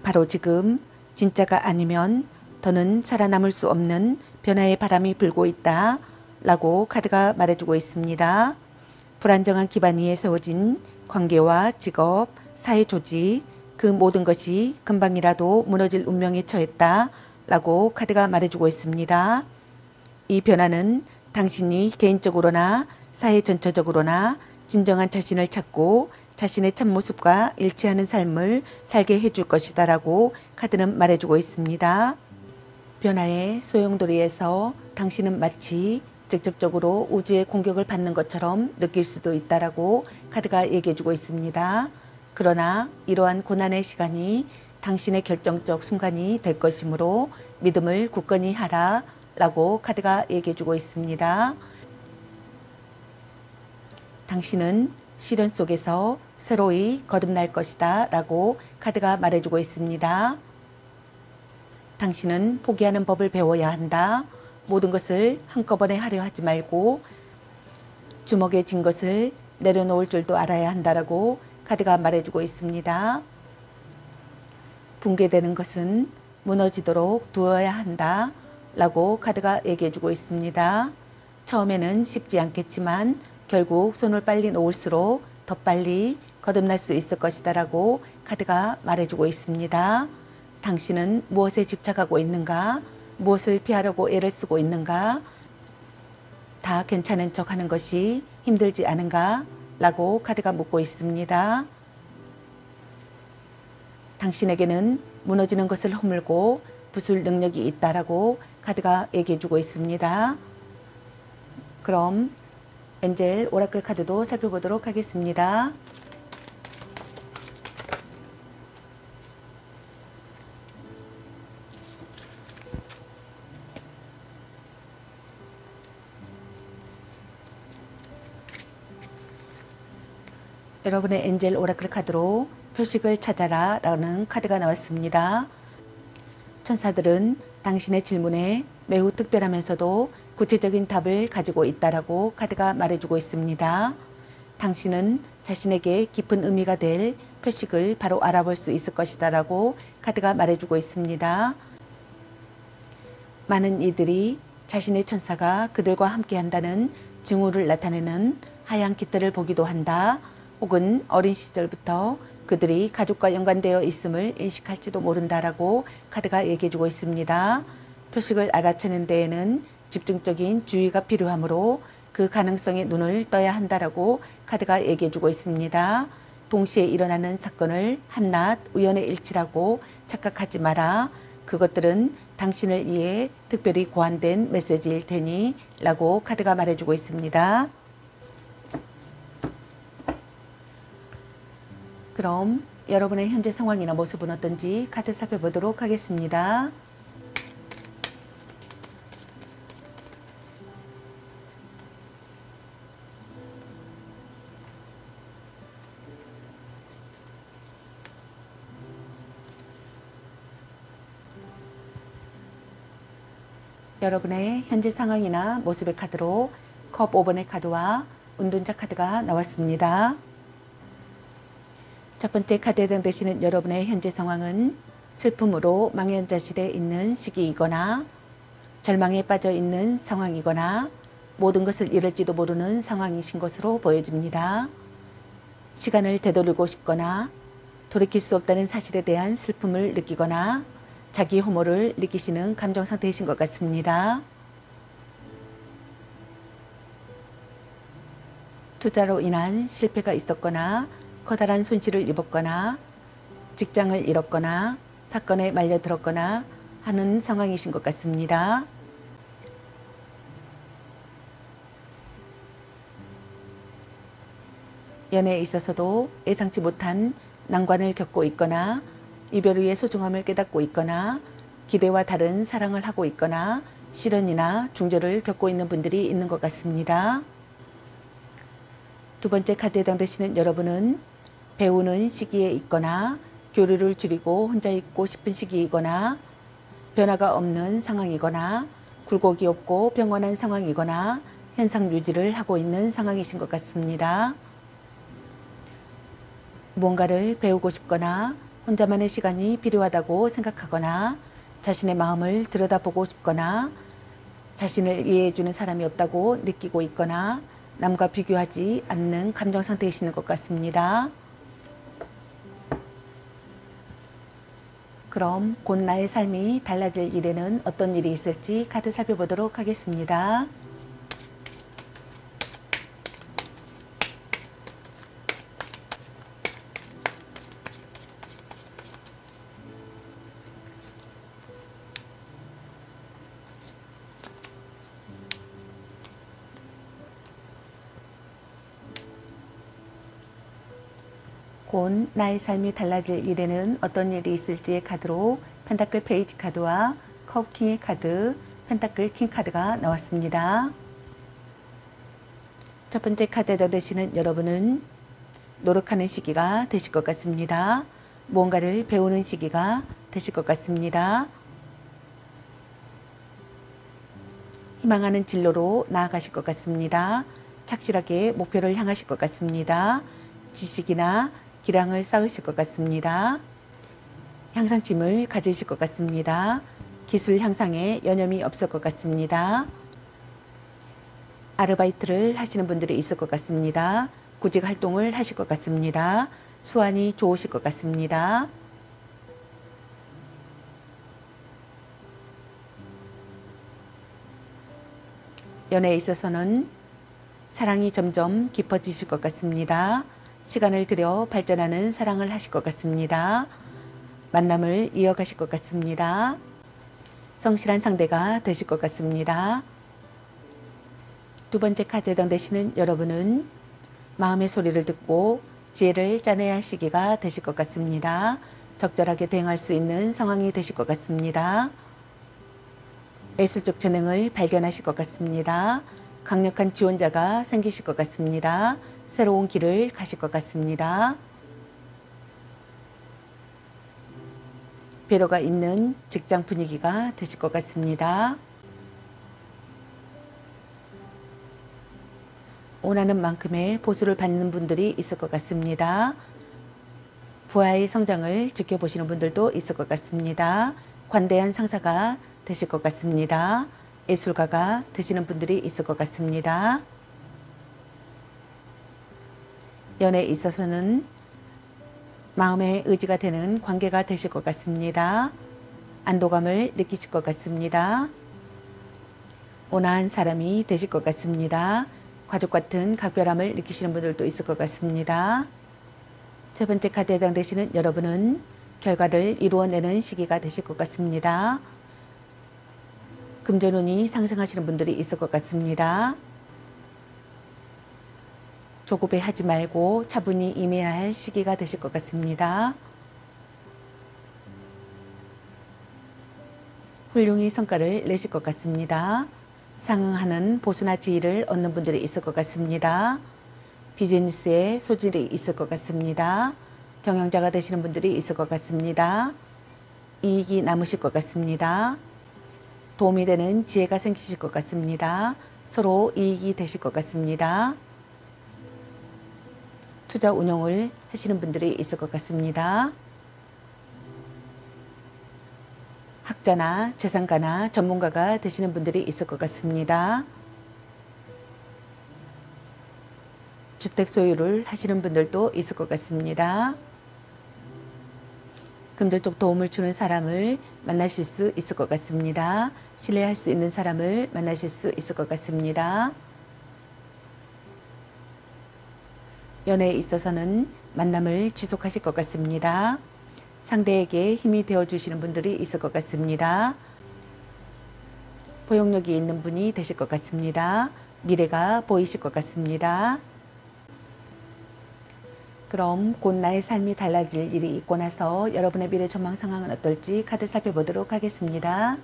바로 지금 진짜가 아니면 더는 살아남을 수 없는 변화의 바람이 불고 있다 라고 카드가 말해주고 있습니다. 불안정한 기반 위에 세워진 관계와 직업, 사회 조직, 그 모든 것이 금방이라도 무너질 운명에 처했다 라고 카드가 말해주고 있습니다. 이 변화는 당신이 개인적으로나 사회 전체적으로나 진정한 자신을 찾고 자신의 참모습과 일치하는 삶을 살게 해줄 것이다 라고 카드는 말해주고 있습니다. 변화의 소용돌이에서 당신은 마치 직접적으로 우주의 공격을 받는 것처럼 느낄 수도 있다라고 카드가 얘기해주고 있습니다. 그러나 이러한 고난의 시간이 당신의 결정적 순간이 될 것이므로 믿음을 굳건히 하라 라고 카드가 얘기해주고 있습니다. 당신은 시련 속에서 새로이 거듭날 것이다 라고 카드가 말해주고 있습니다. 당신은 포기하는 법을 배워야 한다. 모든 것을 한꺼번에 하려 하지 말고 주먹에 쥔 것을 내려놓을 줄도 알아야 한다라고 카드가 말해주고 있습니다. 붕괴되는 것은 무너지도록 두어야 한다 라고 카드가 얘기해주고 있습니다. 처음에는 쉽지 않겠지만 결국 손을 빨리 놓을수록 더 빨리 거듭날 수 있을 것이다 라고 카드가 말해주고 있습니다. 당신은 무엇에 집착하고 있는가? 무엇을 피하려고 애를 쓰고 있는가? 다 괜찮은 척 하는 것이 힘들지 않은가? 라고 카드가 묻고 있습니다. 당신에게는 무너지는 것을 허물고 부술 능력이 있다라고 카드가 얘기해주고 있습니다. 그럼 엔젤 오라클 카드도 살펴보도록 하겠습니다. 여러분의 엔젤 오라클 카드로 표식을 찾아라 라는 카드가 나왔습니다. 천사들은 당신의 질문에 매우 특별하면서도 구체적인 답을 가지고 있다라고 카드가 말해주고 있습니다. 당신은 자신에게 깊은 의미가 될 표식을 바로 알아볼 수 있을 것이다 라고 카드가 말해주고 있습니다. 많은 이들이 자신의 천사가 그들과 함께 한다는 징후를 나타내는 하얀 깃털을 보기도 한다. 혹은 어린 시절부터 그들이 가족과 연관되어 있음을 인식할지도 모른다라고 카드가 얘기해주고 있습니다. 표식을 알아채는 데에는 집중적인 주의가 필요하므로 그 가능성에 눈을 떠야 한다라고 카드가 얘기해주고 있습니다. 동시에 일어나는 사건을 한낱 우연의 일치라고 착각하지 마라. 그것들은 당신을 위해 특별히 고안된 메시지일 테니 라고 카드가 말해주고 있습니다. 그럼 여러분의 현재 상황이나 모습은 어떤지 카드 살펴보도록 하겠습니다. 여러분의 현재 상황이나 모습의 카드로 컵 5번의 카드와 운둔자 카드가 나왔습니다. 첫 번째 카드에 해당되시는 여러분의 현재 상황은 슬픔으로 망연자실해 있는 시기이거나 절망에 빠져 있는 상황이거나 모든 것을 잃을지도 모르는 상황이신 것으로 보여집니다. 시간을 되돌리고 싶거나 돌이킬 수 없다는 사실에 대한 슬픔을 느끼거나 자기 혐오를 느끼시는 감정 상태이신 것 같습니다. 투자로 인한 실패가 있었거나 커다란 손실을 입었거나 직장을 잃었거나 사건에 말려들었거나 하는 상황이신 것 같습니다. 연애에 있어서도 예상치 못한 난관을 겪고 있거나 이별 후의 소중함을 깨닫고 있거나 기대와 다른 사랑을 하고 있거나 시련이나 중절을 겪고 있는 분들이 있는 것 같습니다. 두 번째 카드에 해당되시는 여러분은 배우는 시기에 있거나 교류를 줄이고 혼자 있고 싶은 시기이거나 변화가 없는 상황이거나 굴곡이 없고 평온한 상황이거나 현상 유지를 하고 있는 상황이신 것 같습니다. 무언가를 배우고 싶거나 혼자만의 시간이 필요하다고 생각하거나 자신의 마음을 들여다보고 싶거나 자신을 이해해주는 사람이 없다고 느끼고 있거나 남과 비교하지 않는 감정 상태이시는 것 같습니다. 그럼 곧 나의 삶이 달라질 일에는 어떤 일이 있을지 카드 살펴보도록 하겠습니다. 곧 나의 삶이 달라질 일에는 어떤 일이 있을지의 카드로 펜타클 페이지 카드와 컵 킹의 카드, 펜타클 킹 카드가 나왔습니다. 첫 번째 카드에 해당되시는 여러분은 노력하는 시기가 되실 것 같습니다. 무언가를 배우는 시기가 되실 것 같습니다. 희망하는 진로로 나아가실 것 같습니다. 착실하게 목표를 향하실 것 같습니다. 지식이나 기량을 쌓으실 것 같습니다. 향상심을 가지실 것 같습니다. 기술 향상에 여념이 없을 것 같습니다. 아르바이트를 하시는 분들이 있을 것 같습니다. 구직 활동을 하실 것 같습니다. 수완이 좋으실 것 같습니다. 연애에 있어서는 사랑이 점점 깊어지실 것 같습니다. 시간을 들여 발전하는 사랑을 하실 것 같습니다. 만남을 이어가실 것 같습니다. 성실한 상대가 되실 것 같습니다. 두 번째 카드에 해당되시는 여러분은 마음의 소리를 듣고 지혜를 짜내야 할 시기가 되실 것 같습니다. 적절하게 대응할 수 있는 상황이 되실 것 같습니다. 예술적 재능을 발견하실 것 같습니다. 강력한 지원자가 생기실 것 같습니다. 새로운 길을 가실 것 같습니다. 배려가 있는 직장 분위기가 되실 것 같습니다. 원하는 만큼의 보수를 받는 분들이 있을 것 같습니다. 부하의 성장을 지켜보시는 분들도 있을 것 같습니다. 관대한 상사가 되실 것 같습니다. 예술가가 되시는 분들이 있을 것 같습니다. 연애에 있어서는 마음의 의지가 되는 관계가 되실 것 같습니다. 안도감을 느끼실 것 같습니다. 온화한 사람이 되실 것 같습니다. 가족 같은 각별함을 느끼시는 분들도 있을 것 같습니다. 세 번째 카드에 해당되시는 여러분은 결과를 이루어내는 시기가 되실 것 같습니다. 금전운이 상승하시는 분들이 있을 것 같습니다. 조급해하지 말고 차분히 임해야 할 시기가 되실 것 같습니다. 훌륭히 성과를 내실 것 같습니다. 상응하는 보수나 지위를 얻는 분들이 있을 것 같습니다. 비즈니스에 소질이 있을 것 같습니다. 경영자가 되시는 분들이 있을 것 같습니다. 이익이 남으실 것 같습니다. 도움이 되는 지혜가 생기실 것 같습니다. 서로 이익이 되실 것 같습니다. 투자 운용을 하시는 분들이 있을 것 같습니다. 학자나 재산가나 전문가가 되시는 분들이 있을 것 같습니다. 주택 소유를 하시는 분들도 있을 것 같습니다. 금전적 도움을 주는 사람을 만나실 수 있을 것 같습니다. 신뢰할 수 있는 사람을 만나실 수 있을 것 같습니다. 연애에 있어서는 만남을 지속하실 것 같습니다. 상대에게 힘이 되어주시는 분들이 있을 것 같습니다. 포용력이 있는 분이 되실 것 같습니다. 미래가 보이실 것 같습니다. 그럼 곧 나의 삶이 달라질 일이 있고 나서 여러분의 미래 전망 상황은 어떨지 카드 살펴보도록 하겠습니다.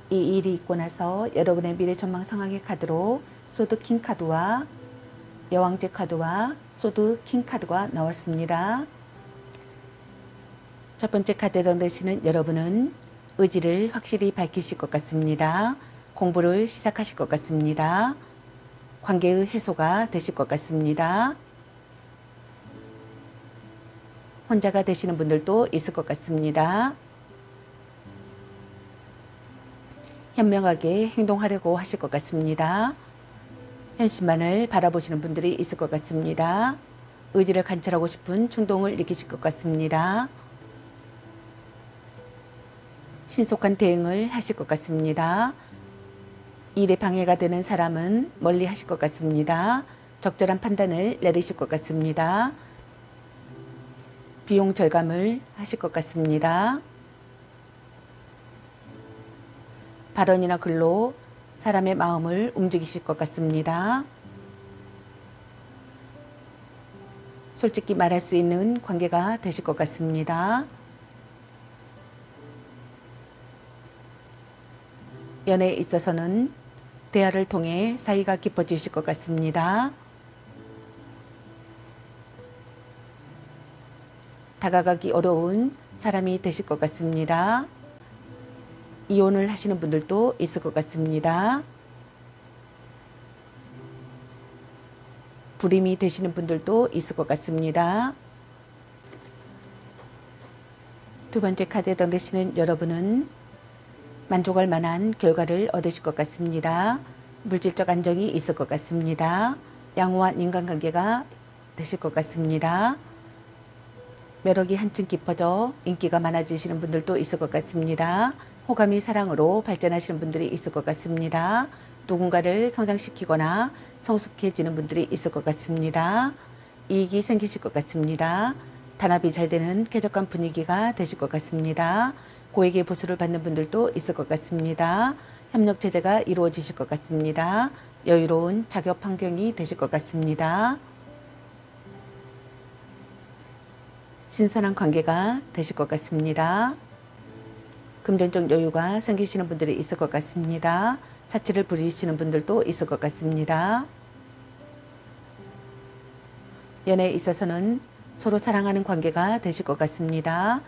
이 일이 있고 나서 여러분의 미래 전망 상황의 카드로 소드 킹 카드와 여왕제 카드와 소드 킹 카드가 나왔습니다. 첫 번째 카드에 던지시는 여러분은 의지를 확실히 밝히실 것 같습니다. 공부를 시작하실 것 같습니다. 관계의 해소가 되실 것 같습니다. 혼자가 되시는 분들도 있을 것 같습니다. 현명하게 행동하려고 하실 것 같습니다. 현실만을 바라보시는 분들이 있을 것 같습니다. 의지를 관철하고 싶은 충동을 느끼실 것 같습니다. 신속한 대응을 하실 것 같습니다. 일에 방해가 되는 사람은 멀리 하실 것 같습니다. 적절한 판단을 내리실 것 같습니다. 비용 절감을 하실 것 같습니다. 발언이나 글로 사람의 마음을 움직이실 것 같습니다. 솔직히 말할 수 있는 관계가 되실 것 같습니다. 연애에 있어서는 대화를 통해 사이가 깊어지실 것 같습니다. 다가가기 어려운 사람이 되실 것 같습니다. 이혼을 하시는 분들도 있을 것 같습니다. 불임이 되시는 분들도 있을 것 같습니다. 두 번째 카드에 던지시는 여러분은 만족할 만한 결과를 얻으실 것 같습니다. 물질적 안정이 있을 것 같습니다. 양호한 인간관계가 되실 것 같습니다. 매력이 한층 깊어져 인기가 많아지시는 분들도 있을 것 같습니다. 호감이 사랑으로 발전하시는 분들이 있을 것 같습니다. 누군가를 성장시키거나 성숙해지는 분들이 있을 것 같습니다. 이익이 생기실 것 같습니다. 단합이 잘 되는 쾌적한 분위기가 되실 것 같습니다. 고액의 보수를 받는 분들도 있을 것 같습니다. 협력 체제가 이루어지실 것 같습니다. 여유로운 작업 환경이 되실 것 같습니다. 신선한 관계가 되실 것 같습니다. 금전적 여유가 생기시는 분들이 있을 것 같습니다. 사치를 부리시는 분들도 있을 것 같습니다. 연애에 있어서는 서로 사랑하는 관계가 되실 것 같습니다.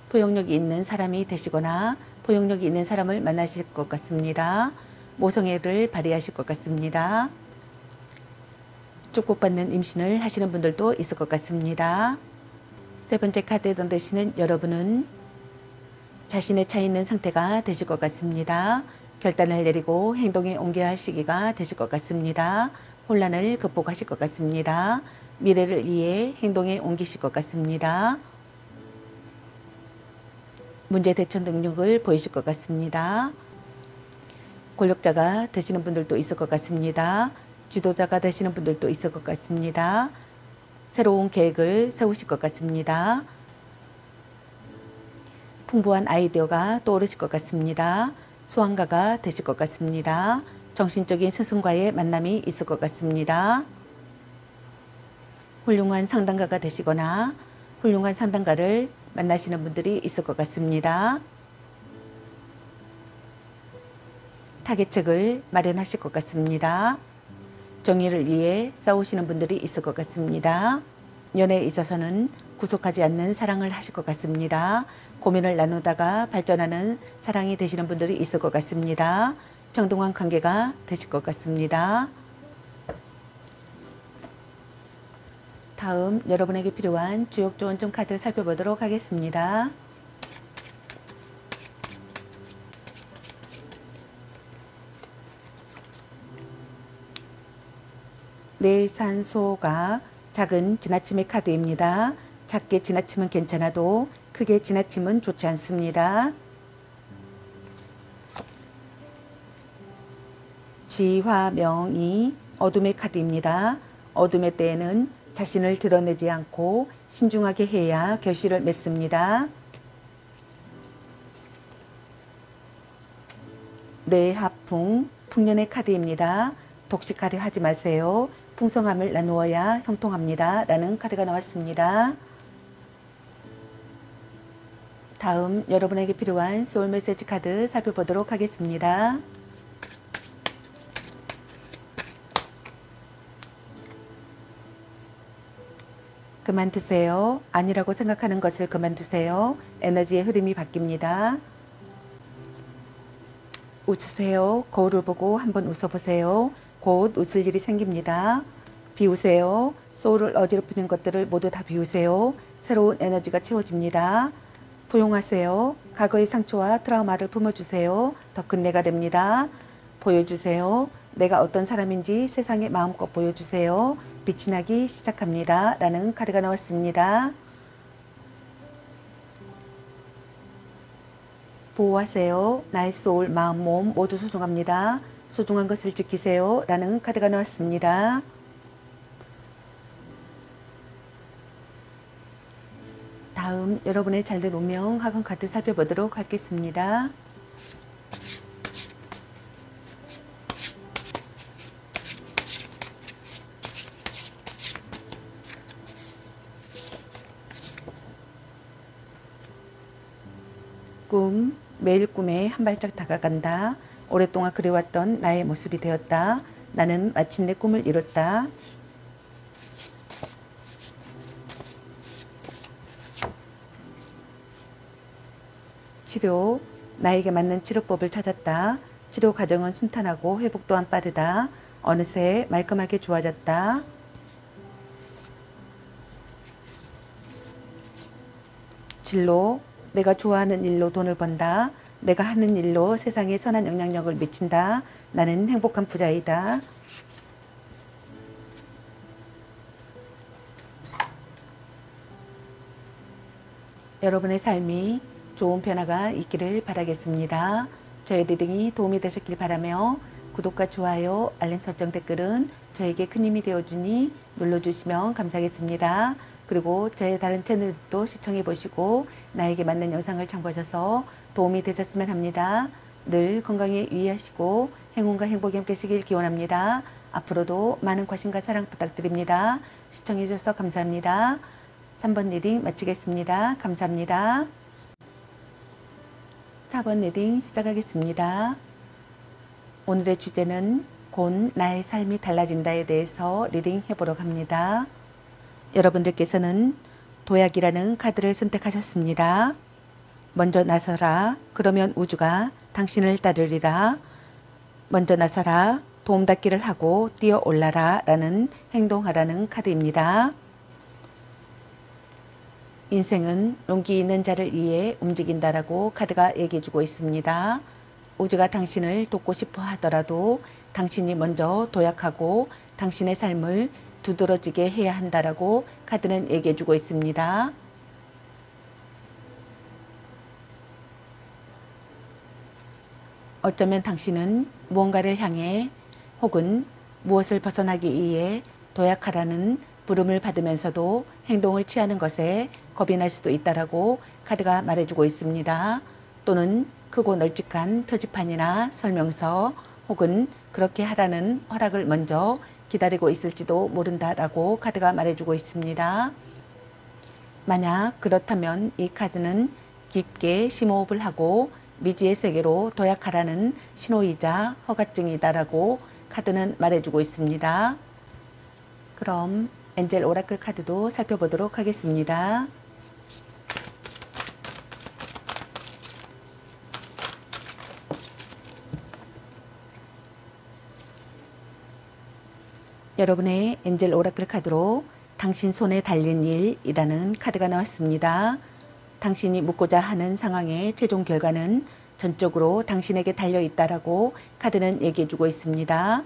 포용력이 있는 사람이 되시거나 포용력이 있는 사람을 만나실 것 같습니다. 모성애를 발휘하실 것 같습니다. 축복받는 임신을 하시는 분들도 있을 것 같습니다. 세 번째 카드에 던지시는 여러분은 자신의 차 있는 상태가 되실 것 같습니다. 결단을 내리고 행동에 옮겨야 할 시기가 되실 것 같습니다. 혼란을 극복하실 것 같습니다. 미래를 위해 행동에 옮기실 것 같습니다. 문제 대처 능력을 보이실 것 같습니다. 권력자가 되시는 분들도 있을 것 같습니다. 지도자가 되시는 분들도 있을 것 같습니다. 새로운 계획을 세우실 것 같습니다. 풍부한 아이디어가 떠오르실 것 같습니다. 수완가가 되실 것 같습니다. 정신적인 스승과의 만남이 있을 것 같습니다. 훌륭한 상담가가 되시거나 훌륭한 상담가를 만나시는 분들이 있을 것 같습니다. 타개책을 마련하실 것 같습니다. 정의를 위해 싸우시는 분들이 있을 것 같습니다. 연애에 있어서는 구속하지 않는 사랑을 하실 것 같습니다. 고민을 나누다가 발전하는 사랑이 되시는 분들이 있을 것 같습니다. 평등한 관계가 되실 것 같습니다. 다음 여러분에게 필요한 주역 조언점 카드 살펴보도록 하겠습니다. 내산소가 작은 지나침의 카드입니다. 작게 지나치면 괜찮아도 크게 지나치면 좋지 않습니다. 지화명이 어둠의 카드입니다. 어둠의 때에는 자신을 드러내지 않고 신중하게 해야 결실을 맺습니다. 뇌하풍, 풍년의 카드입니다. 독식하려 하지 마세요. 풍성함을 나누어야 형통합니다. 라는 카드가 나왔습니다. 다음 여러분에게 필요한 소울 메시지 카드 살펴보도록 하겠습니다. 그만두세요. 아니라고 생각하는 것을 그만두세요. 에너지의 흐름이 바뀝니다. 웃으세요. 거울을 보고 한번 웃어보세요. 곧 웃을 일이 생깁니다. 비우세요. 소울을 어지럽히는 것들을 모두 다 비우세요. 새로운 에너지가 채워집니다. 포용하세요. 과거의 상처와 트라우마를 품어주세요. 더 큰 내가 됩니다. 보여주세요. 내가 어떤 사람인지 세상에 마음껏 보여주세요. 빛이 나기 시작합니다. 라는 카드가 나왔습니다. 보호하세요. 나의 소울, 마음, 몸 모두 소중합니다. 소중한 것을 지키세요. 라는 카드가 나왔습니다. 다음 여러분의 잘된 운명 학원 카드 살펴보도록 하겠습니다. 꿈, 매일 꿈에 한 발짝 다가간다. 오랫동안 그려왔던 나의 모습이 되었다. 나는 마침내 꿈을 이뤘다. 치료, 나에게 맞는 치료법을 찾았다. 치료 과정은 순탄하고 회복 또한 빠르다. 어느새 말끔하게 좋아졌다. 진로, 내가 좋아하는 일로 돈을 번다. 내가 하는 일로 세상에 선한 영향력을 미친다. 나는 행복한 부자이다. 여러분의 삶이 좋은 변화가 있기를 바라겠습니다. 저의 리딩이 도움이 되셨길 바라며 구독과 좋아요, 알림 설정, 댓글은 저에게 큰 힘이 되어주니 눌러주시면 감사하겠습니다. 그리고 저의 다른 채널도 시청해 보시고 나에게 맞는 영상을 참고하셔서 도움이 되셨으면 합니다. 늘 건강에 유의하시고 행운과 행복이 함께 하시길 기원합니다. 앞으로도 많은 관심과 사랑 부탁드립니다. 시청해 주셔서 감사합니다. 3번 리딩 마치겠습니다. 감사합니다. 4번 리딩 시작하겠습니다. 오늘의 주제는 곧 나의 삶이 달라진다에 대해서 리딩 해보려고 합니다. 여러분들께서는 도약이라는 카드를 선택하셨습니다. 먼저 나서라. 그러면 우주가 당신을 따르리라. 먼저 나서라. 도움닫기를 하고 뛰어올라라. 라는 행동하라는 카드입니다. 인생은 용기 있는 자를 위해 움직인다라고 카드가 얘기해주고 있습니다. 우주가 당신을 돕고 싶어 하더라도 당신이 먼저 도약하고 당신의 삶을 두드러지게 해야 한다라고 카드는 얘기해주고 있습니다. 어쩌면 당신은 무언가를 향해 혹은 무엇을 벗어나기 위해 도약하라는 부름을 받으면서도 행동을 취하는 것에 겁이 날 수도 있다라고 카드가 말해주고 있습니다. 또는 크고 널찍한 표지판이나 설명서 혹은 그렇게 하라는 허락을 먼저 기다리고 있을지도 모른다라고 카드가 말해주고 있습니다. 만약 그렇다면 이 카드는 깊게 심호흡을 하고 미지의 세계로 도약하라는 신호이자 허가증이다라고 카드는 말해주고 있습니다. 그럼 엔젤 오라클 카드도 살펴보도록 하겠습니다. 여러분의 엔젤 오라클 카드로 당신 손에 달린 일이라는 카드가 나왔습니다. 당신이 묻고자 하는 상황의 최종 결과는 전적으로 당신에게 달려있다라고 카드는 얘기해주고 있습니다.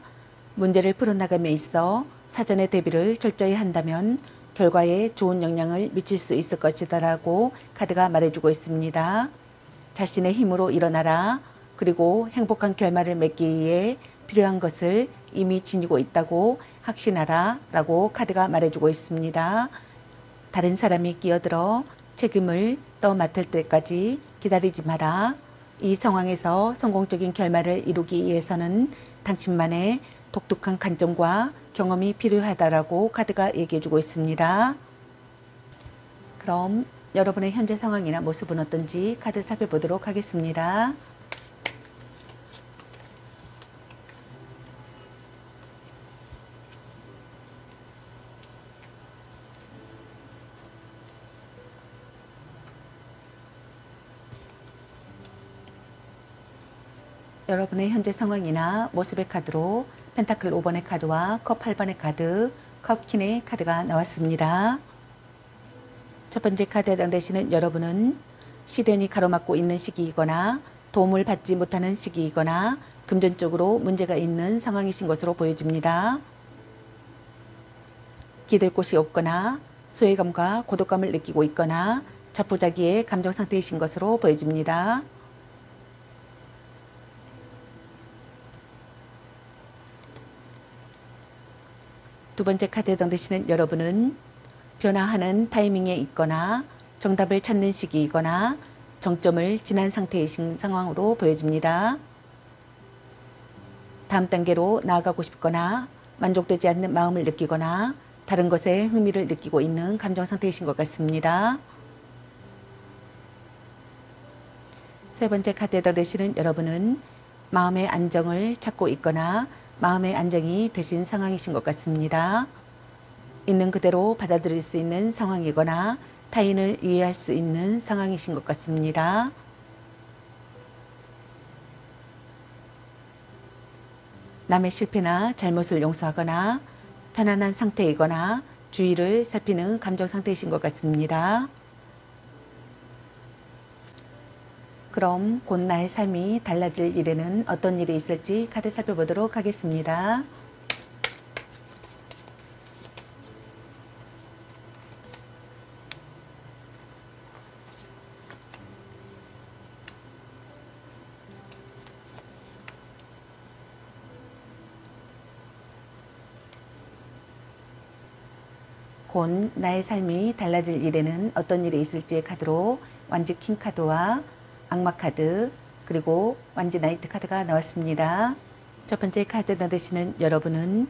문제를 풀어나감에 있어 사전에 대비를 철저히 한다면 결과에 좋은 영향을 미칠 수 있을 것이다라고 카드가 말해주고 있습니다. 자신의 힘으로 일어나라. 그리고 행복한 결말을 맺기 위해 필요한 것을 이미 지니고 있다고 확신하라 라고 카드가 말해주고 있습니다. 다른 사람이 끼어들어 책임을 맡을 때까지 기다리지 마라. 이 상황에서 성공적인 결말을 이루기 위해서는 당신만의 독특한 관점과 경험이 필요하다라고 카드가 얘기해주고 있습니다. 그럼 여러분의 현재 상황이나 모습은 어떤지 카드 살펴보도록 하겠습니다. 여러분의 현재 상황이나 모습의 카드로 펜타클 5번의 카드와 컵 8번의 카드, 컵 퀸의 카드가 나왔습니다. 첫 번째 카드에 해당되시는 여러분은 시련이 가로막고 있는 시기이거나 도움을 받지 못하는 시기이거나 금전적으로 문제가 있는 상황이신 것으로 보여집니다. 기댈 곳이 없거나 소외감과 고독감을 느끼고 있거나 자포자기의 감정 상태이신 것으로 보여집니다. 두 번째 카드에 해당되시는 여러분은 변화하는 타이밍에 있거나 정답을 찾는 시기이거나 정점을 지난 상태이신 상황으로 보여집니다. 다음 단계로 나아가고 싶거나 만족되지 않는 마음을 느끼거나 다른 것에 흥미를 느끼고 있는 감정 상태이신 것 같습니다. 세 번째 카드에 해당되시는 여러분은 마음의 안정을 찾고 있거나 마음의 안정이 되신 상황이신 것 같습니다. 있는 그대로 받아들일 수 있는 상황이거나 타인을 이해할 수 있는 상황이신 것 같습니다. 남의 실패나 잘못을 용서하거나 편안한 상태이거나 주위를 살피는 감정 상태이신 것 같습니다. 그럼 곧 나의 삶이 달라질 일에는 어떤 일이 있을지 카드 살펴보도록 하겠습니다. 곧 나의 삶이 달라질 일에는 어떤 일이 있을지의 카드로 완지 킹 카드와 악마 카드 그리고 완지 나이트 카드가 나왔습니다. 첫 번째 카드 넣으시는 여러분은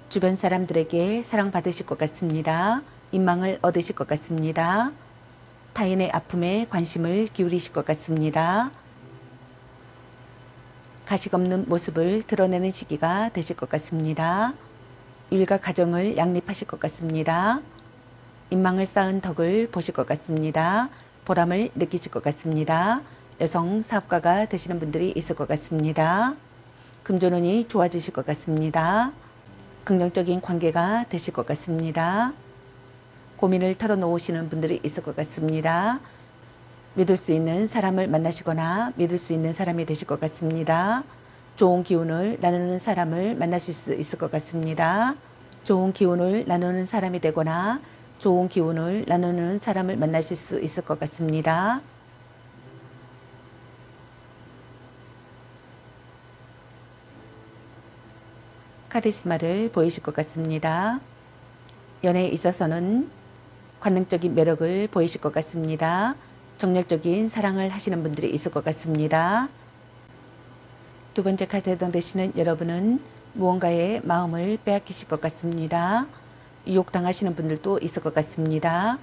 주변 사람들에게 사랑받으실 것 같습니다. 인망을 얻으실 것 같습니다. 타인의 아픔에 관심을 기울이실 것 같습니다. 가식 없는 모습을 드러내는 시기가 되실 것 같습니다. 일과 가정을 양립하실 것 같습니다. 인망을 쌓은 덕을 보실 것 같습니다. 보람을 느끼실 것 같습니다. 여성 사업가가 되시는 분들이 있을 것 같습니다. 금전운이 좋아지실 것 같습니다. 긍정적인 관계가 되실 것 같습니다. 고민을 털어놓으시는 분들이 있을 것 같습니다. 믿을 수 있는 사람을 만나시거나 믿을 수 있는 사람이 되실 것 같습니다. 좋은 기운을 나누는 사람을 만나실 수 있을 것 같습니다. 좋은 기운을 나누는 사람이 되거나 좋은 기운을 나누는 사람을 만나실 수 있을 것 같습니다. 카리스마를 보이실 것 같습니다. 연애에 있어서는 관능적인 매력을 보이실 것 같습니다. 정열적인 사랑을 하시는 분들이 있을 것 같습니다. 두 번째 카드에 해당되시는 여러분은 무언가의 마음을 빼앗기실 것 같습니다. 유혹당하시는 분들도 있을 것 같습니다.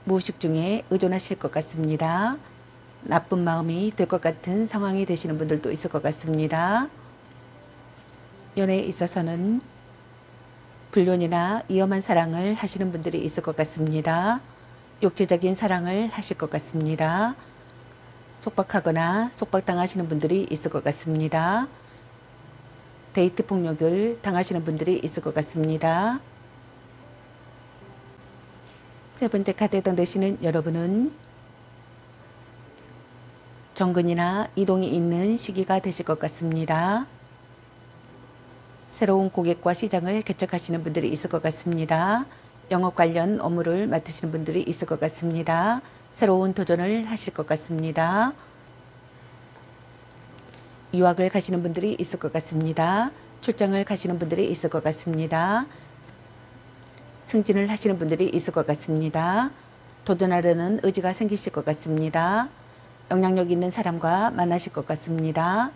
무의식 중에 의존하실 것 같습니다. 나쁜 마음이 들 것 같은 상황이 되시는 분들도 있을 것 같습니다. 연애에 있어서는 불륜이나 위험한 사랑을 하시는 분들이 있을 것 같습니다. 육체적인 사랑을 하실 것 같습니다. 속박하거나 속박당하시는 분들이 있을 것 같습니다. 데이트 폭력을 당하시는 분들이 있을 것 같습니다. 세 번째 카드에 해당되시는 여러분은 정근이나 이동이 있는 시기가 되실 것 같습니다. 새로운 고객과 시장을 개척하시는 분들이 있을 것 같습니다. 영업 관련 업무를 맡으시는 분들이 있을 것 같습니다. 새로운 도전을 하실 것 같습니다. 유학을 가시는 분들이 있을 것 같습니다. 출장을 가시는 분들이 있을 것 같습니다. 승진을 하시는 분들이 있을 것 같습니다. 도전하려는 의지가 생기실 것 같습니다. 영향력 있는 사람과 만나실 것 같습니다.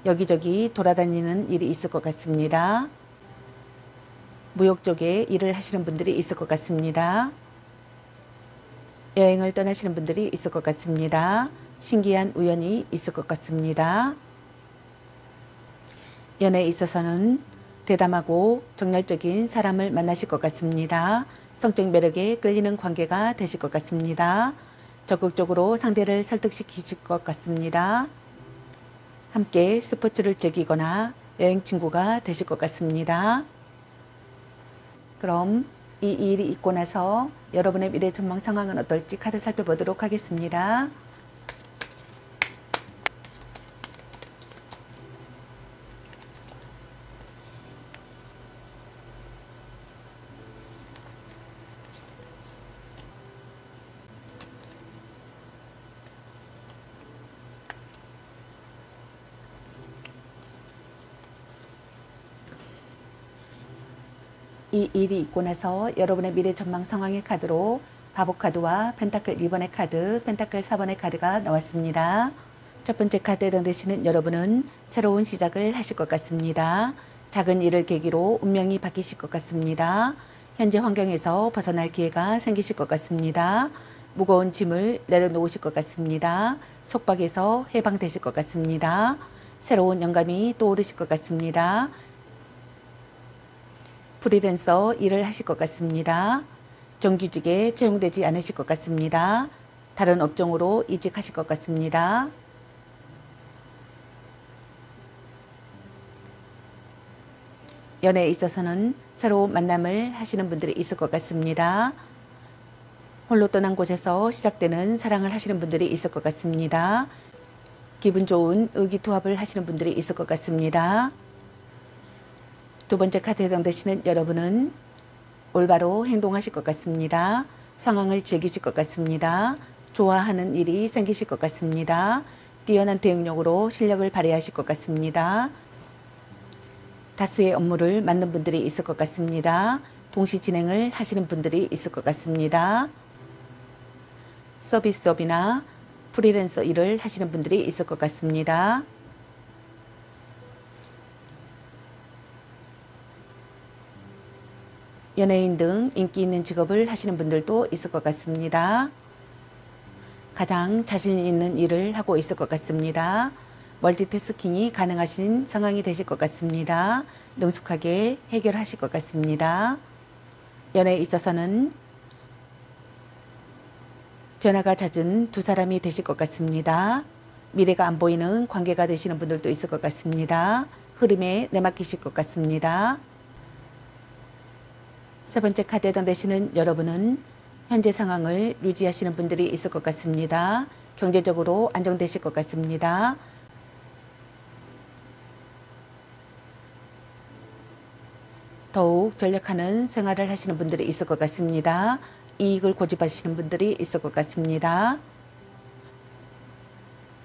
여기저기 돌아다니는 일이 있을 것 같습니다. 무역 쪽에 일을 하시는 분들이 있을 것 같습니다. 여행을 떠나시는 분들이 있을 것 같습니다. 신기한 우연이 있을 것 같습니다. 연애에 있어서는 대담하고 정열적인 사람을 만나실 것 같습니다. 성적 매력에 끌리는 관계가 되실 것 같습니다. 적극적으로 상대를 설득시키실 것 같습니다. 함께 스포츠를 즐기거나 여행 친구가 되실 것 같습니다. 그럼 이 일이 있고 나서 여러분의 미래 전망 상황은 어떨지 카드 살펴보도록 하겠습니다. 이 일이 있고 나서 여러분의 미래 전망 상황의 카드로 바보 카드와 펜타클 2번의 카드, 펜타클 4번의 카드가 나왔습니다. 첫 번째 카드에 해당되시는 여러분은 새로운 시작을 하실 것 같습니다. 작은 일을 계기로 운명이 바뀌실 것 같습니다. 현재 환경에서 벗어날 기회가 생기실 것 같습니다. 무거운 짐을 내려놓으실 것 같습니다. 속박에서 해방되실 것 같습니다. 새로운 영감이 떠오르실 것 같습니다. 프리랜서 일을 하실 것 같습니다. 정규직에 채용되지 않으실 것 같습니다. 다른 업종으로 이직하실 것 같습니다. 연애에 있어서는 새로운 만남을 하시는 분들이 있을 것 같습니다. 홀로 떠난 곳에서 시작되는 사랑을 하시는 분들이 있을 것 같습니다. 기분 좋은 의기투합을 하시는 분들이 있을 것 같습니다. 두 번째 카드에 해당되시는 여러분은 올바로 행동하실 것 같습니다. 상황을 즐기실 것 같습니다. 좋아하는 일이 생기실 것 같습니다. 뛰어난 대응력으로 실력을 발휘하실 것 같습니다. 다수의 업무를 맡는 분들이 있을 것 같습니다. 동시 진행을 하시는 분들이 있을 것 같습니다. 서비스업이나 프리랜서 일을 하시는 분들이 있을 것 같습니다. 연예인 등 인기 있는 직업을 하시는 분들도 있을 것 같습니다. 가장 자신 있는 일을 하고 있을 것 같습니다. 멀티태스킹이 가능하신 상황이 되실 것 같습니다. 능숙하게 해결하실 것 같습니다. 연애에 있어서는 변화가 잦은 두 사람이 되실 것 같습니다. 미래가 안 보이는 관계가 되시는 분들도 있을 것 같습니다. 흐름에 내맡기실 것 같습니다. 세 번째 카드에 해당되시는 여러분은 현재 상황을 유지하시는 분들이 있을 것 같습니다. 경제적으로 안정되실 것 같습니다. 더욱 전력하는 생활을 하시는 분들이 있을 것 같습니다. 이익을 고집하시는 분들이 있을 것 같습니다.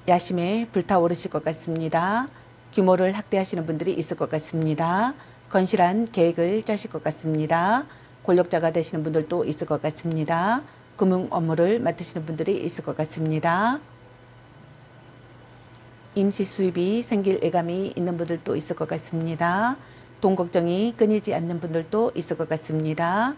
야심에 불타오르실 것 같습니다. 규모를 확대하시는 분들이 있을 것 같습니다. 건실한 계획을 짜실 것 같습니다. 권력자가 되시는 분들도 있을 것 같습니다. 금융 업무를 맡으시는 분들이 있을 것 같습니다. 임시 수입이 생길 예감이 있는 분들도 있을 것 같습니다. 돈 걱정이 끊이지 않는 분들도 있을 것 같습니다.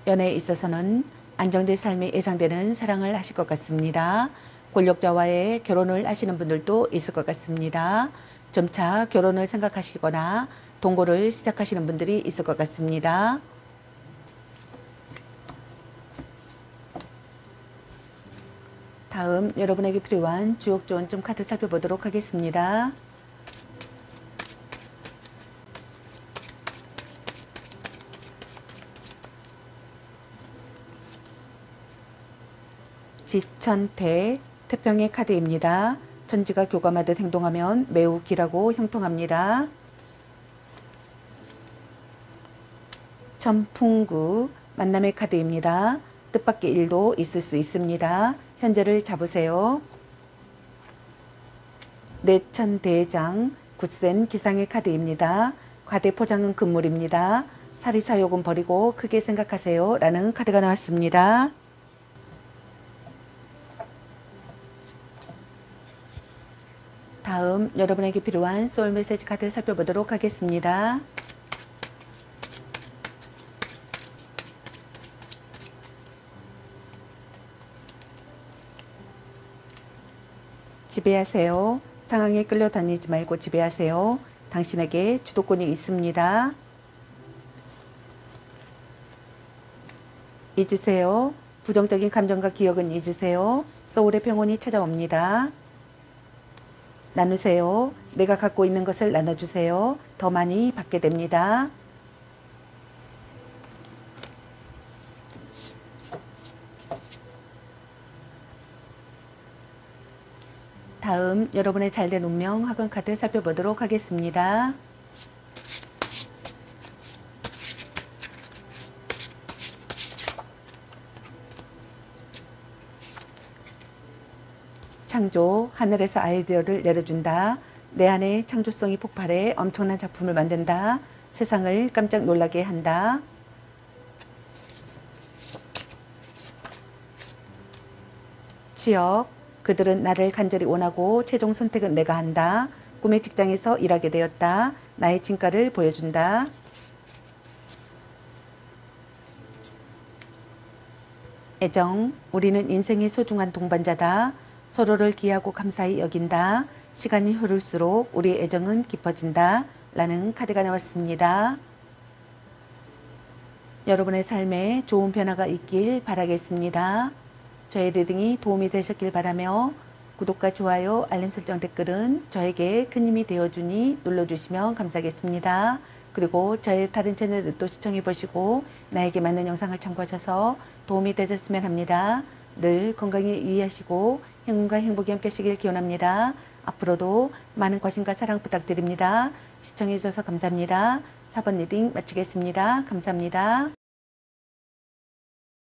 연애에 있어서는 안정된 삶이 예상되는 사랑을 하실 것 같습니다. 권력자와의 결혼을 하시는 분들도 있을 것 같습니다. 점차 결혼을 생각하시거나 동거를 시작하시는 분들이 있을 것 같습니다. 다음 여러분에게 필요한 주옥 조언점 카드 살펴보도록 하겠습니다. 지천태 태평의 카드입니다. 천지가 교감하듯 행동하면 매우 길하고 형통합니다. 천풍구 만남의 카드입니다. 뜻밖의 일도 있을 수 있습니다. 현재를 잡으세요. 내천대장 굳센 기상의 카드입니다. 과대포장은 금물입니다. 사리사욕은 버리고 크게 생각하세요 라는 카드가 나왔습니다. 다음 여러분에게 필요한 소울 메시지 카드 살펴보도록 하겠습니다. 지배하세요. 상황에 끌려다니지 말고 지배하세요. 당신에게 주도권이 있습니다. 잊으세요. 부정적인 감정과 기억은 잊으세요. 소울의 평온이 찾아옵니다. 나누세요. 내가 갖고 있는 것을 나눠주세요. 더 많이 받게 됩니다. 다음 여러분의 잘된 운명 학원 카드 살펴보도록 하겠습니다. 창조, 하늘에서 아이디어를 내려준다. 내 안에 창조성이 폭발해 엄청난 작품을 만든다. 세상을 깜짝 놀라게 한다. 취업, 그들은 나를 간절히 원하고 최종 선택은 내가 한다. 꿈의 직장에서 일하게 되었다. 나의 진가를 보여준다. 애정, 우리는 인생의 소중한 동반자다. 서로를 귀하고 감사히 여긴다. 시간이 흐를수록 우리의 애정은 깊어진다. 라는 카드가 나왔습니다. 여러분의 삶에 좋은 변화가 있길 바라겠습니다. 저의 리딩이 도움이 되셨길 바라며 구독과 좋아요, 알림 설정, 댓글은 저에게 큰 힘이 되어주니 눌러주시면 감사하겠습니다. 그리고 저의 다른 채널도 시청해 보시고 나에게 맞는 영상을 참고하셔서 도움이 되셨으면 합니다. 늘 건강에 유의하시고 행운과 행복이 함께 하시길 기원합니다. 앞으로도 많은 관심과 사랑 부탁드립니다. 시청해 주셔서 감사합니다. 4번 리딩 마치겠습니다. 감사합니다.